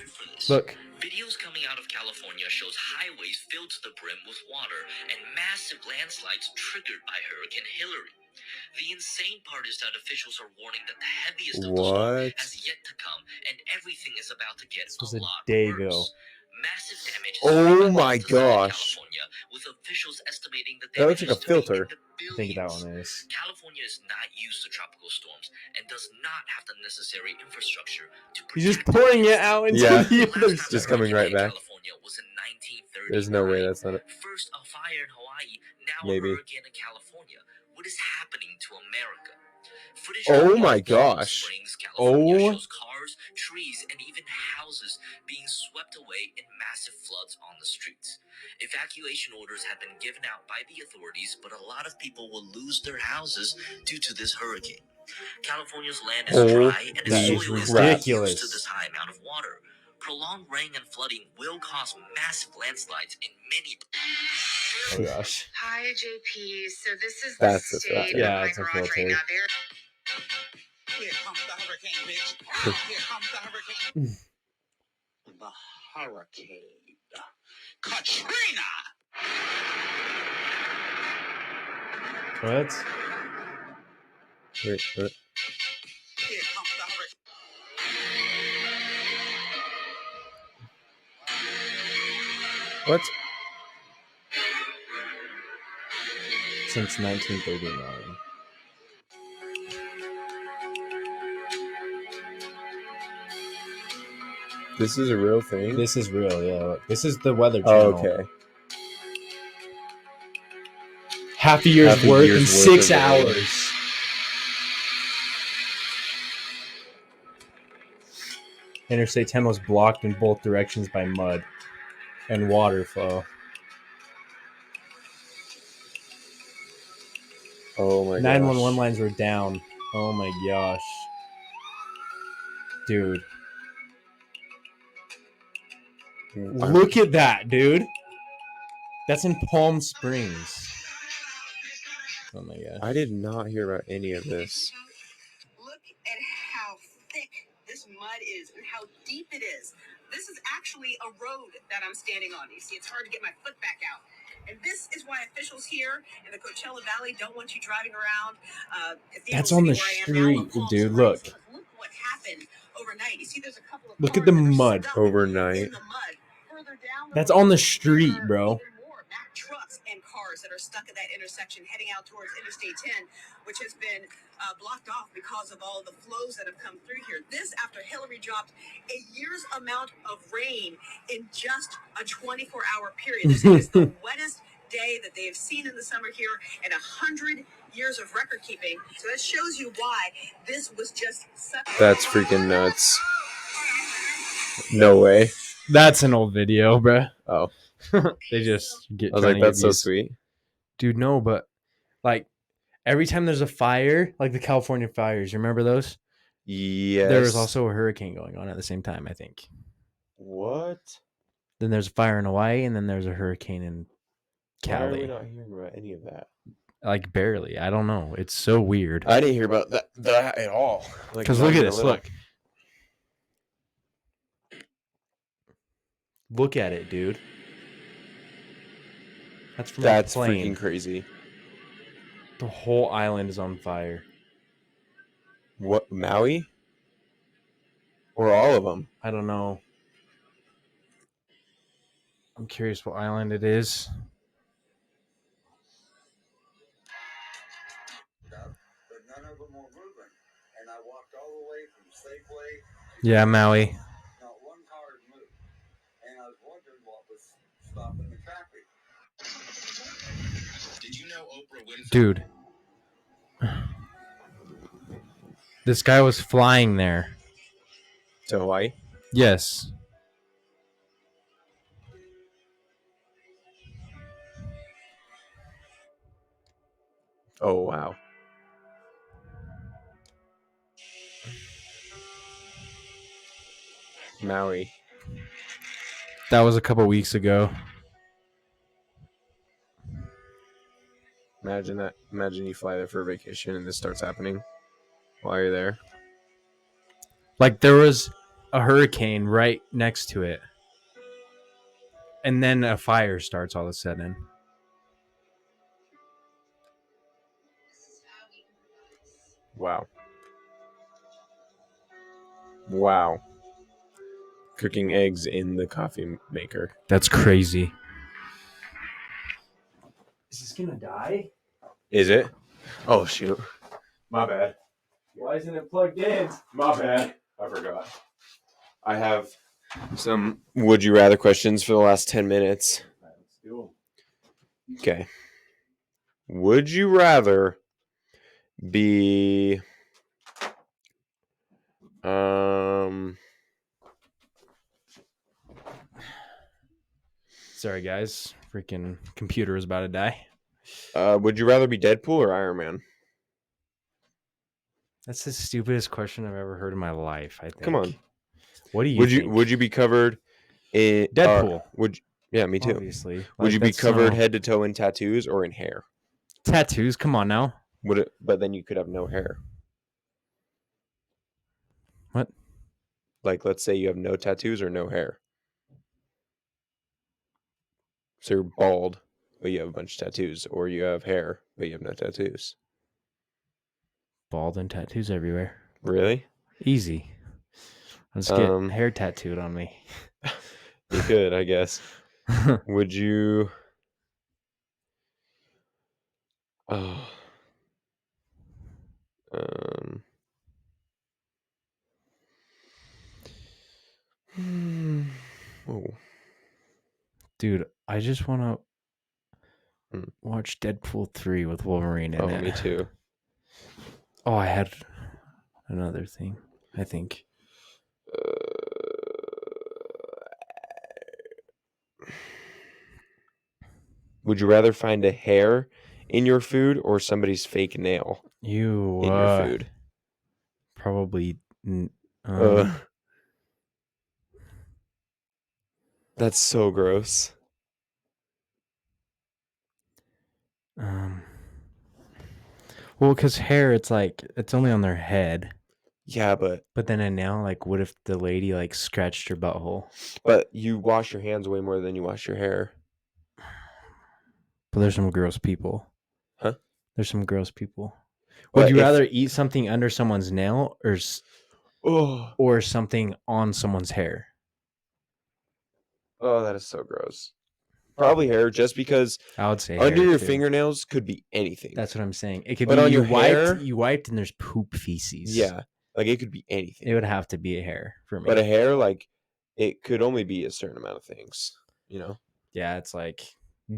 Look. Videos coming out of California shows highways filled to the brim with water and massive landslides triggered by Hurricane Hillary. The insane part is that officials are warning that the heaviest of the storm What? has yet to come, and everything is about to get This was a a lot day worse. ago. Massive damage is Oh frequently my caused to Southern gosh. California, with officials estimating the That looks damage like a filter. to be in the I think that billions. one is. California is not used to tropical storms and does not have the necessary infrastructure to He's just protect pouring it against out them. into Yeah. the The other last time Just a coming hurricane right hit back. California was in 1939. There's no way that's not it. First a fire in Hawaii, now Maybe. a hurricane in California. What is happening to America? Footage Oh from my Palm gosh. Springs, California Oh. shows cars, trees, and even houses being swept away in massive floods on the streets. Evacuation orders have been given out by the authorities, but a lot of people will lose their houses due to this hurricane. California's land is dry and That its is soil is not used to ridiculous. this high amount of water. Prolonged rain and flooding will cause massive landslides in many. Oh gosh. Hi, JP. So this is That's the a state filter. of Yeah, my it's a garage filter. right now. Here comes the hurricane, bitch. Here comes the hurricane. The hurricane. Katrina! What? Wait, what? Here comes the hurricane. What? Since 1939. This is a real thing? This is real, yeah. Look, this is the Weather Oh, Channel. okay. Half a year's Half a worth year's in worth 6 of rain. hours. Interstate 10 was blocked in both directions by mud and water flow. Oh my 911 gosh. lines were down. Oh my gosh. Dude. Look at that, dude. That's in Palm Springs. Oh my gosh. I did not hear about any of this. Look at how thick this mud is and how deep it is. This is actually a road that I'm standing on. You see, it's hard to get my foot back out. And this is why officials here in the Coachella Valley don't want you driving around. That's on the street, dude. Look. Look what happened overnight. You see, there's a couple of Look at cars the that are mud. stuck Overnight. in the mud. Further down the That's road, on the street, there are bro. even more Mack trucks and cars that are stuck at that intersection heading out towards Interstate 10, which has been blocked off because of all the flows that have come through here. This after Hillary dropped a year's amount of rain in just a 24-hour period. This is the wettest day that they have seen in the summer here in 100 years of record keeping. So that shows you why this was just such. That's freaking nuts. No way. That's an old video, bruh. Oh. They just get I was trying like, to get that's so views. sweet. Dude, no, but like every time there's a fire, like the California fires, you remember those? Yes. There was also a hurricane going on at the same time, I think. What? Then there's a fire in Hawaii, and then there's a hurricane in Why are we Cali. not hearing about any of that? Like barely. I don't know. It's so weird. I didn't hear about that at all. Like, Because not look at even a this. little. Look. Look at it, dude. That's from That's a plane. freaking crazy. The whole island is on fire. What, Maui? Or all of them? I don't know. I'm curious what island it is. But none of them were moving. And I walked all the way from Safeway. Yeah, Maui. Not one car had moved. And I was wondering what was stopping the traffic. Did you know Oprah Winfrey? Dude. This guy was flying there. To Hawaii? Yes. Oh, wow. Maui. That was a couple weeks ago. Imagine that. Imagine you fly there for a vacation and this starts happening while you're there. Like there was a hurricane right next to it. And then a fire starts all of a sudden. Wow. Wow. Cooking eggs in the coffee maker. That's crazy. Is this gonna die? Is it? Oh, shoot. My bad. Why isn't it plugged in? My bad. I forgot. I have some would you rather questions for the last 10 minutes. Let's do Okay. Would you rather be Sorry, guys. Freaking computer is about to die. would you rather be Deadpool or Iron Man? That's the stupidest question I've ever heard in my life, I think. Come on. What do you Would think? you be covered in Deadpool. Yeah, me too. Obviously. Would you be that's covered not- head to toe in tattoos or in hair? tattoos? Come on now. But then you could have no hair. What? Like, let's say you have no tattoos or no hair. So you're bald, but you have a bunch of tattoos, or you have hair, but you have no tattoos. Bald and tattoos everywhere. Really? Easy. Let's get hair tattooed on me. You could, I guess. Would you? Oh. Oh. Dude, I just want to Hmm. watch Deadpool 3 with Wolverine in it. Me too. Oh, I had another thing, I think. Would you rather find a hair in your food or somebody's fake nail in your food? Probably. That's so gross. Well, because hair, it's like, it's only on their head. Yeah, but then a nail, like, what if the lady, like, scratched her butthole? you wash your hands way more than you wash your hair. But there's some gross people. Huh? There's some gross people. But Would you if- rather eat something under someone's nail or something on someone's hair? Oh, that is so gross. Probably hair, just because I would say under hair, your too. fingernails could be anything. That's what I'm saying. It could But be on you your hair- wiped and there's poop feces. Yeah, like it could be anything. It would have to be a hair for me. But a hair, like, it could only be a certain amount of things, you know? Yeah, it's like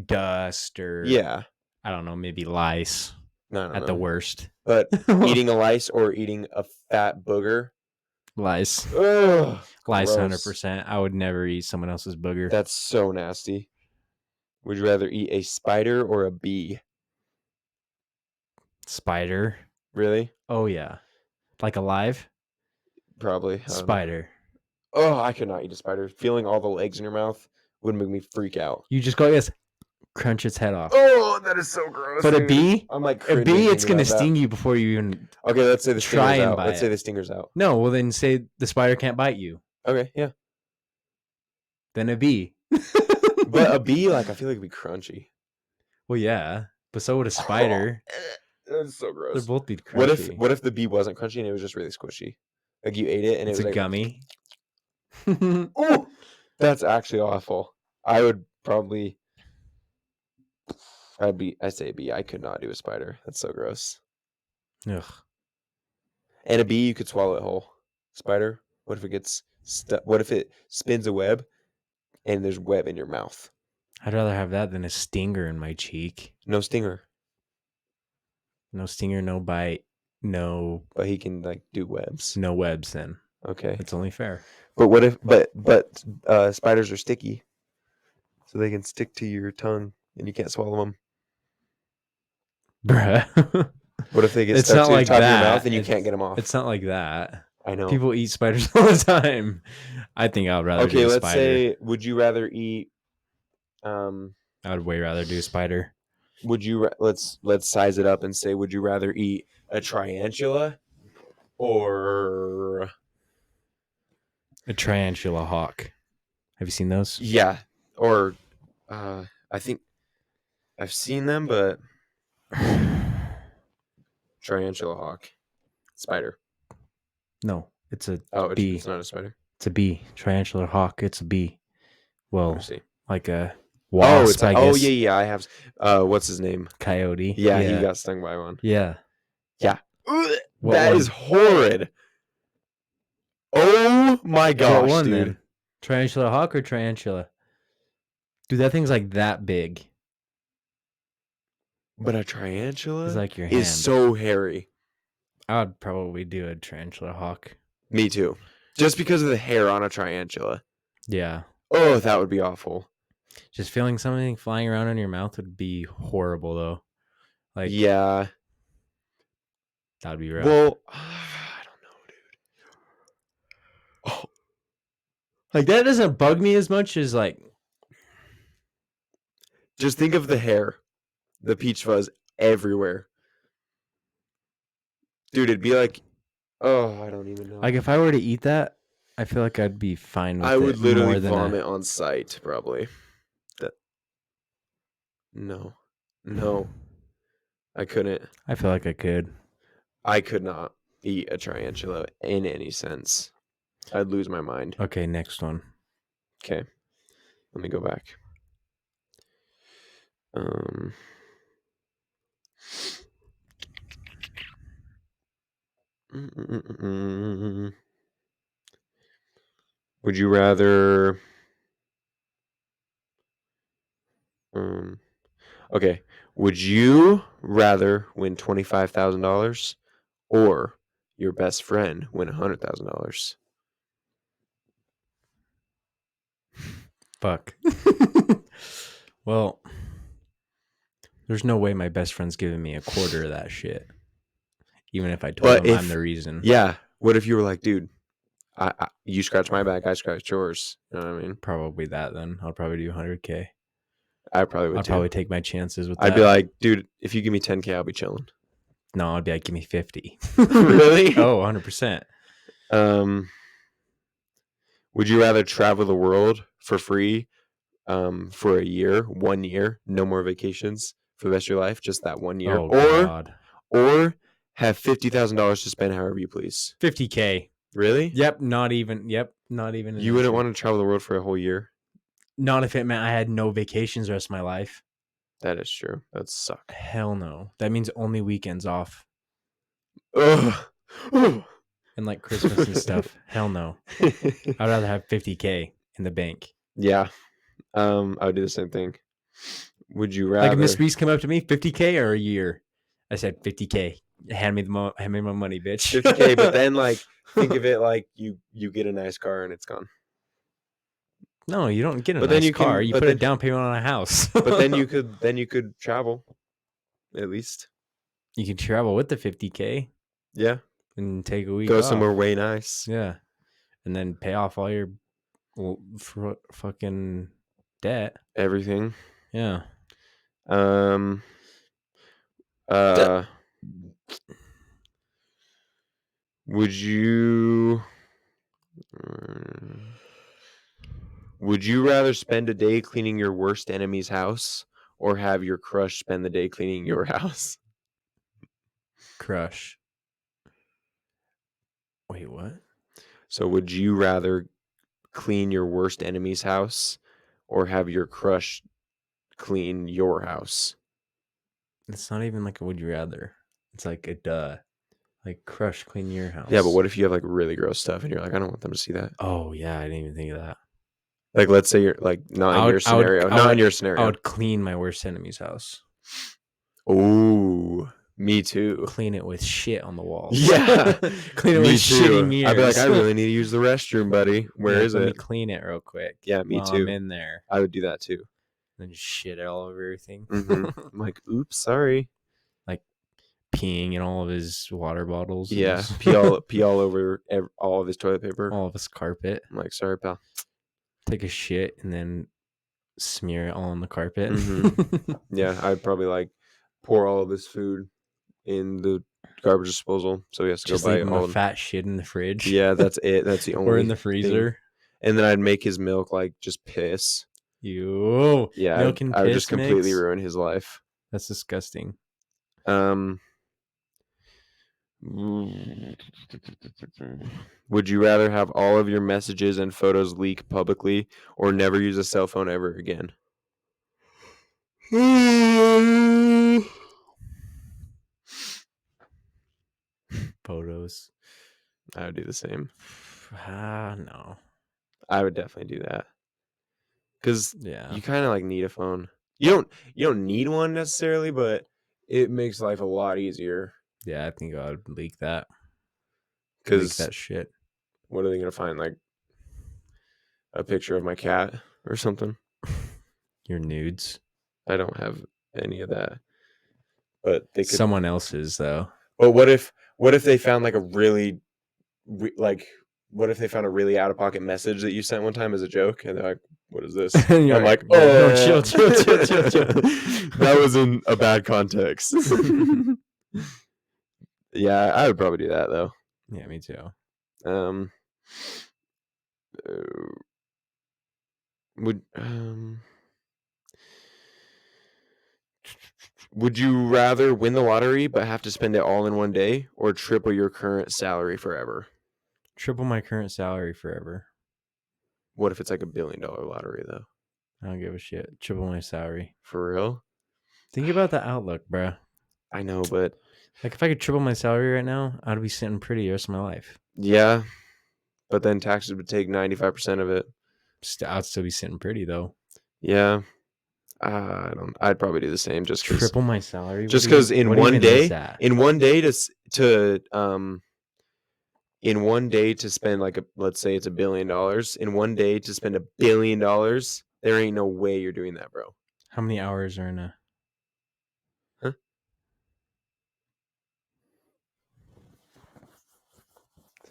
dust or Yeah. I don't know, maybe lice No, at the worst. But eating a lice or eating a fat booger. Lice. Ugh, Lice gross. 100%. I would never eat someone else's booger. That's so nasty. Would you rather eat a spider or a bee? Spider. Really? Oh yeah. Like alive? Probably. I don't know. Spider. Oh, I could not eat a spider. Feeling all the legs in your mouth would make me freak out. You just go, yes, crunch its head off. Oh, that is so gross. But a dude. bee? I'm like A cringing bee, it's thinking going to about that. sting you before you even... Okay, let's say the Try stinger's and out. bite Let's say it. the stinger's out. No, well then say the spider can't bite you. Okay, yeah. Then a bee. But a bee, like, I feel like it'd be crunchy. Well, yeah. But so would a spider. That's so gross. They'll both be crunchy. What if the bee wasn't crunchy and it was just really squishy? Like you ate it and It's it a was like gummy. Oh, that's actually awful. I would probably. I'd say a bee. I could not do a spider. That's so gross. Ugh. And a bee, you could swallow it whole. Spider, what if it gets stuck? What if it spins a web and there's web in your mouth? I'd rather have that than a stinger in my cheek. No stinger, No stinger, no bite, no but he can like do webs. no webs then. Okay, It's only fair. but what if? But spiders are sticky, so they can stick to your tongue and you can't swallow them. Bruh. What if they get It's stuck not to your like top of your that. mouth and you It's- can't get them off? It's not like that. I know. People eat spiders all the time. I think I would rather do Okay, a let's spider. say, would you rather eat? I would way rather do a spider. Would you? Let's size it up and say, would you rather eat a tarantula or A tarantula hawk. Have you seen those? Yeah. Or I think I've seen them, but tarantula hawk. Spider. No, it's a Oh, bee. it's not a spider. It's a bee. Tarantula hawk. It's a bee. Let Well, me see. like a Oh, wasp, I guess. yeah. I have. What's his name? Coyote. Yeah, he got stung by one. Yeah. Yeah. What That one? is horrid. Oh my gosh, what one dude. then? Tarantula hawk or tarantula? Dude, that thing's like that big. But a tarantula It's like your hand. is so hairy. I would probably do a tarantula hawk. Me too. Just because of the hair on a tarantula. Yeah. Oh, that would be awful. Just feeling something flying around in your mouth would be horrible, though. Like, Yeah. that would be rough. Well, I don't know, dude. Oh, Like, that doesn't bug me as much as, like, just think of the hair. The peach fuzz everywhere. Dude, it'd be like, oh, I don't even know. if I were to eat that, I feel like I'd be fine with it. I would literally more than vomit on sight, probably. No. I couldn't. I feel like I could. I could not eat a tarantula in any sense. I'd lose my mind. Okay, next one. Okay. Let me go back. Would you rather okay. Would you rather win $25,000 or your best friend win $100,000? Fuck. Well, there's no way my best friend's giving me a quarter of that shit. Even if I told him I'm the reason. Yeah. What if you were like, dude, you scratch my back, I scratch yours. You know what I mean? Probably that then. I'll probably do 100K. I probably would I'd too. probably take my chances with that. I'd be like, dude, if you give me 10K, I'll be chilling. No, I'd be like, give me 50. Really? Oh, 100%. Would you rather travel the world for free for a year, 1 year, no more vacations for the rest of your life, just that 1 year? Oh, God. Or have $50,000 to spend however you please? 50K. Really? Yep, not even. You wouldn't want to travel the world for a whole year? Not if it meant I had no vacations the rest of my life. That is true. That would suck. Hell no. That means only weekends off. Ugh. And like Christmas and stuff. Hell no. I'd rather have 50K in the bank. Yeah. I would do the same thing. Would you rather? Like if Miss Reese come up to me, 50K or a year? I said 50K. Hand me my money, bitch. 50K, but then like think of it like you get a nice car and it's gone. No, you don't get a But nice then you car. can- You but put a then- down payment on a house. But then you could travel, at least. You can travel with the 50K Yeah. and take a week Go off. somewhere way nice. Yeah. And then pay off all your fucking debt. Everything. Yeah. Would you rather spend a day cleaning your worst enemy's house or have your crush spend the day cleaning your house? Crush. Wait, what? So would you rather clean your worst enemy's house or have your crush clean your house? It's not even like a would you rather. It's like a duh. Like crush clean your house. Yeah, but what if you have like really gross stuff and you're like, I don't want them to see that. Oh yeah, I didn't even think of that. Like, let's say you're like not in your scenario. Not in your scenario. I would clean my worst enemy's house. Ooh, me too. Clean it with shit on the walls. Yeah, Clean it me with shitty mirrors. I'd be like, I really need to use the restroom, buddy. Where is Let me it? clean it real quick. Yeah, me while too. I'm in there. I would do that too. Then just shit all over everything. I'm like, oops, sorry. Like peeing in all of his water bottles. and Yeah, his- pee all over all of his toilet paper. all of his carpet. I'm like, sorry, pal. Take a shit and then smear it all on the carpet. Yeah, I'd probably like pour all of his food in the garbage disposal, so he has to Just go buy leave him all a of them. fat shit in the fridge. Yeah, that's it. That's the only or in the thing. freezer. And then I'd make his milk like just piss. You Yeah, milk and I would piss just completely mix? ruin his life. That's disgusting. Would you rather have all of your messages and photos leak publicly or never use a cell phone ever again? Photos. I would do the same. No. I would definitely do that. Because Yeah. you kind of like need a phone. You don't need one necessarily, but it makes life a lot easier. Yeah, I think I would leak that. Leak Because that shit. what are they gonna find? Like a picture of my cat or something? Your nudes. I don't have any of that. But they could. Someone else's though. But what if they found like a really what if they found a really out of pocket message that you sent one time as a joke and they're like, what is this? And you're I'm like, no, oh, chill. that was in a bad context. Yeah, I would probably do that though. Yeah, me too. Would you rather win the lottery but have to spend it all in one day or triple your current salary forever? Triple my current salary forever. What if it's like $1 billion lottery though? I don't give a shit. Triple my salary. For real? Think about the outlook, bruh. I know, but like if I could triple my salary right now, I'd be sitting pretty the rest of my life. Yeah, but then taxes would take 95% of it. I'd still be sitting pretty though. Yeah, I'd probably do the same. Just triple my salary. Just because in one day to spend like let's say it's $1 billion. In one day to spend $1 billion, there ain't no way you're doing that, bro. How many hours are in a? Huh?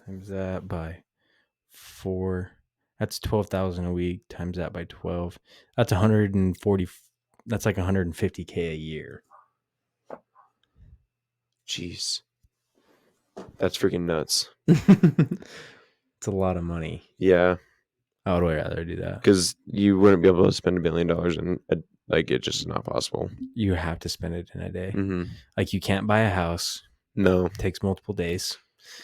Times that by 4. That's 12,000 a week. Times that by 12. That's 140. That's like 150K a year. Jeez, that's freaking nuts. It's a lot of money. Yeah, I would rather do that because you wouldn't be able to spend $1 billion and like it just is not possible. You have to spend it in a day. Mm-hmm. Like you can't buy a house. No, it takes multiple days.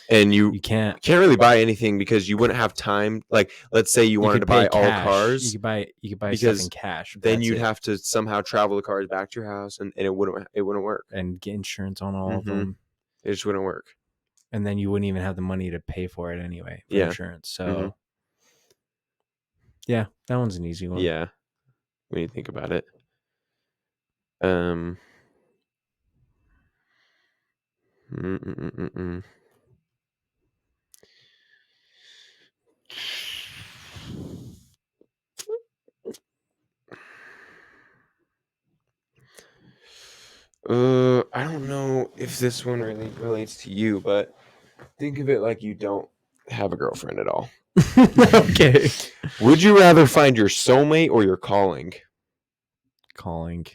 And you can't really buy anything because you wouldn't have time. Like, let's say you wanted to buy all cars. You could buy stuff in cash. Then you'd have to somehow travel the cars back to your house, and it wouldn't work. And get insurance on all of them. It just wouldn't work. And then you wouldn't even have the money to pay for it anyway. For insurance. So yeah, that one's an easy one. Yeah, when you think about it. I don't know if this one really relates to you, but think of it like you don't have a girlfriend at all. Okay. Would you rather find your soulmate or your calling? Calling.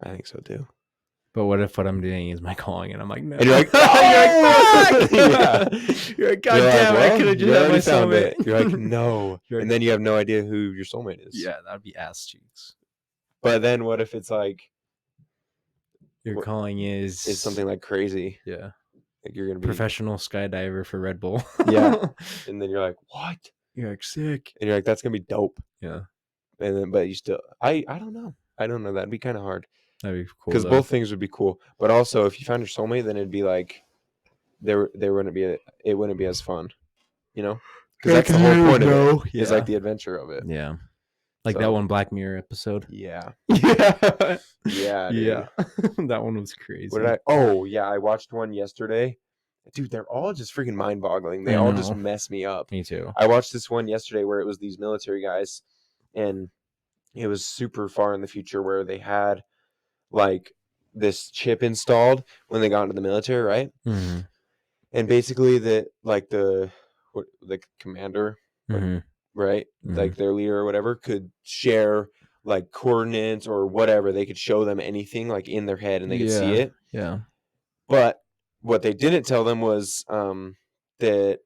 I think so too. But what if what I'm doing is my calling and I'm like, no. And you're like, oh! You're like, God damn, I could have just had my soulmate. You're like, no. And then you have no idea who your soulmate is. Yeah, that'd be ass cheeks. But then what if it's like your calling is something like crazy? Yeah. Like you're gonna be professional skydiver for Red Bull. Yeah. And then you're like, what? You're like sick. And you're like, that's gonna be dope. Yeah. And then but you still I don't know. I don't know. That'd be kind of hard. That'd be cool. Because both things would be cool. But also if you found your soulmate, then it'd be like there wouldn't be it wouldn't be as fun. You know? Because that's the whole point of it. Is like the adventure of it. Yeah. Like that one Black Mirror episode. Yeah. Yeah. Yeah. Dude. Yeah. That one was crazy. What did I watched one yesterday. Dude, they're all just freaking mind-boggling. They all just mess me up. Me too. I watched this one yesterday where it was these military guys, and it was super far in the future where they had like this chip installed when they got into the military, right? Mm-hmm. And basically the commander, right? Mm-hmm. Like their leader or whatever could share like coordinates or whatever. They could show them anything like in their head and they could see it. Yeah. But what they didn't tell them was that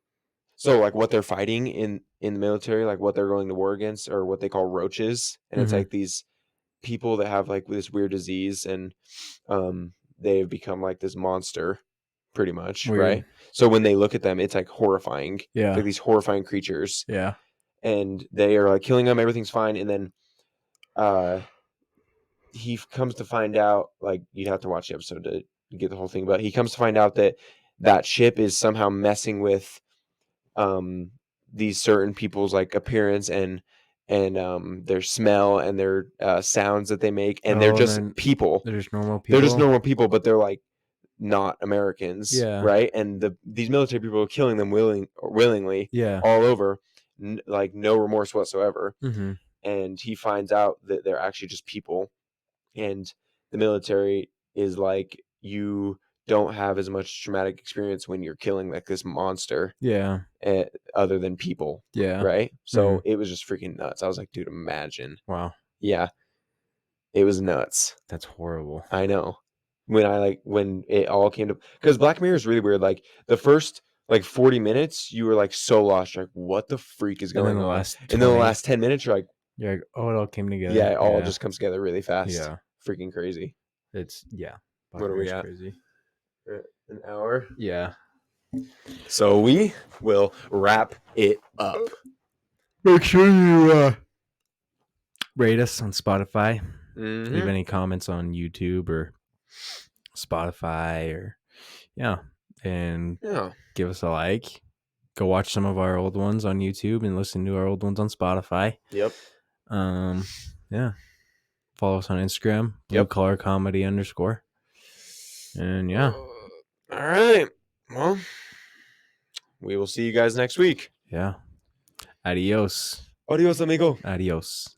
so like what they're fighting in the military, like what they're going to war against, or what they call roaches, and it's Mhm. like these people that have like this weird disease, and they've become like this monster, pretty much, Weird. right? So when they look at them, it's like horrifying. Yeah. It's like these horrifying creatures, Yeah. and they are like killing them. Everything's fine, and then he comes to find out, like, you'd have to watch the episode to get the whole thing, but he comes to find out that that ship is somehow messing with these certain people's like appearance and their smell and their sounds that they make, and they're Oh, just then people. They're just normal people. They're just normal people, but they're like not Americans, Yeah. right? And these military people are killing them willingly, Yeah. all over, like no remorse whatsoever. Mm-hmm. And he finds out that they're actually just people, and the military is like, you don't have as much traumatic experience when you're killing like this monster, Yeah. other than people, Yeah. right? So it was just freaking nuts. I was like, dude, imagine. Wow. Yeah, it was nuts. That's horrible. I know. When it all came to, because Black Mirror is really weird. Like the first like 40 minutes, you were like so lost. You're like, what the freak is And then going the on? last And then the 20 last 10 minutes, you're like, oh, it all came together. yeah, it all just comes together really fast. Yeah. Freaking crazy. It's What are we It's at? crazy. An hour. Yeah. So we will wrap it up. Make sure you rate us on Spotify. Mhm. Leave any comments on YouTube or Spotify, or and Yeah. give us a like. Go watch some of our old ones on YouTube and listen to our old ones on Spotify. Yep. Yeah. Follow us on Instagram. Yep. BlueCollarComedy _. And yeah. All right. Well, we will see you guys next week. Yeah. Adios. Adios, amigo. Adios.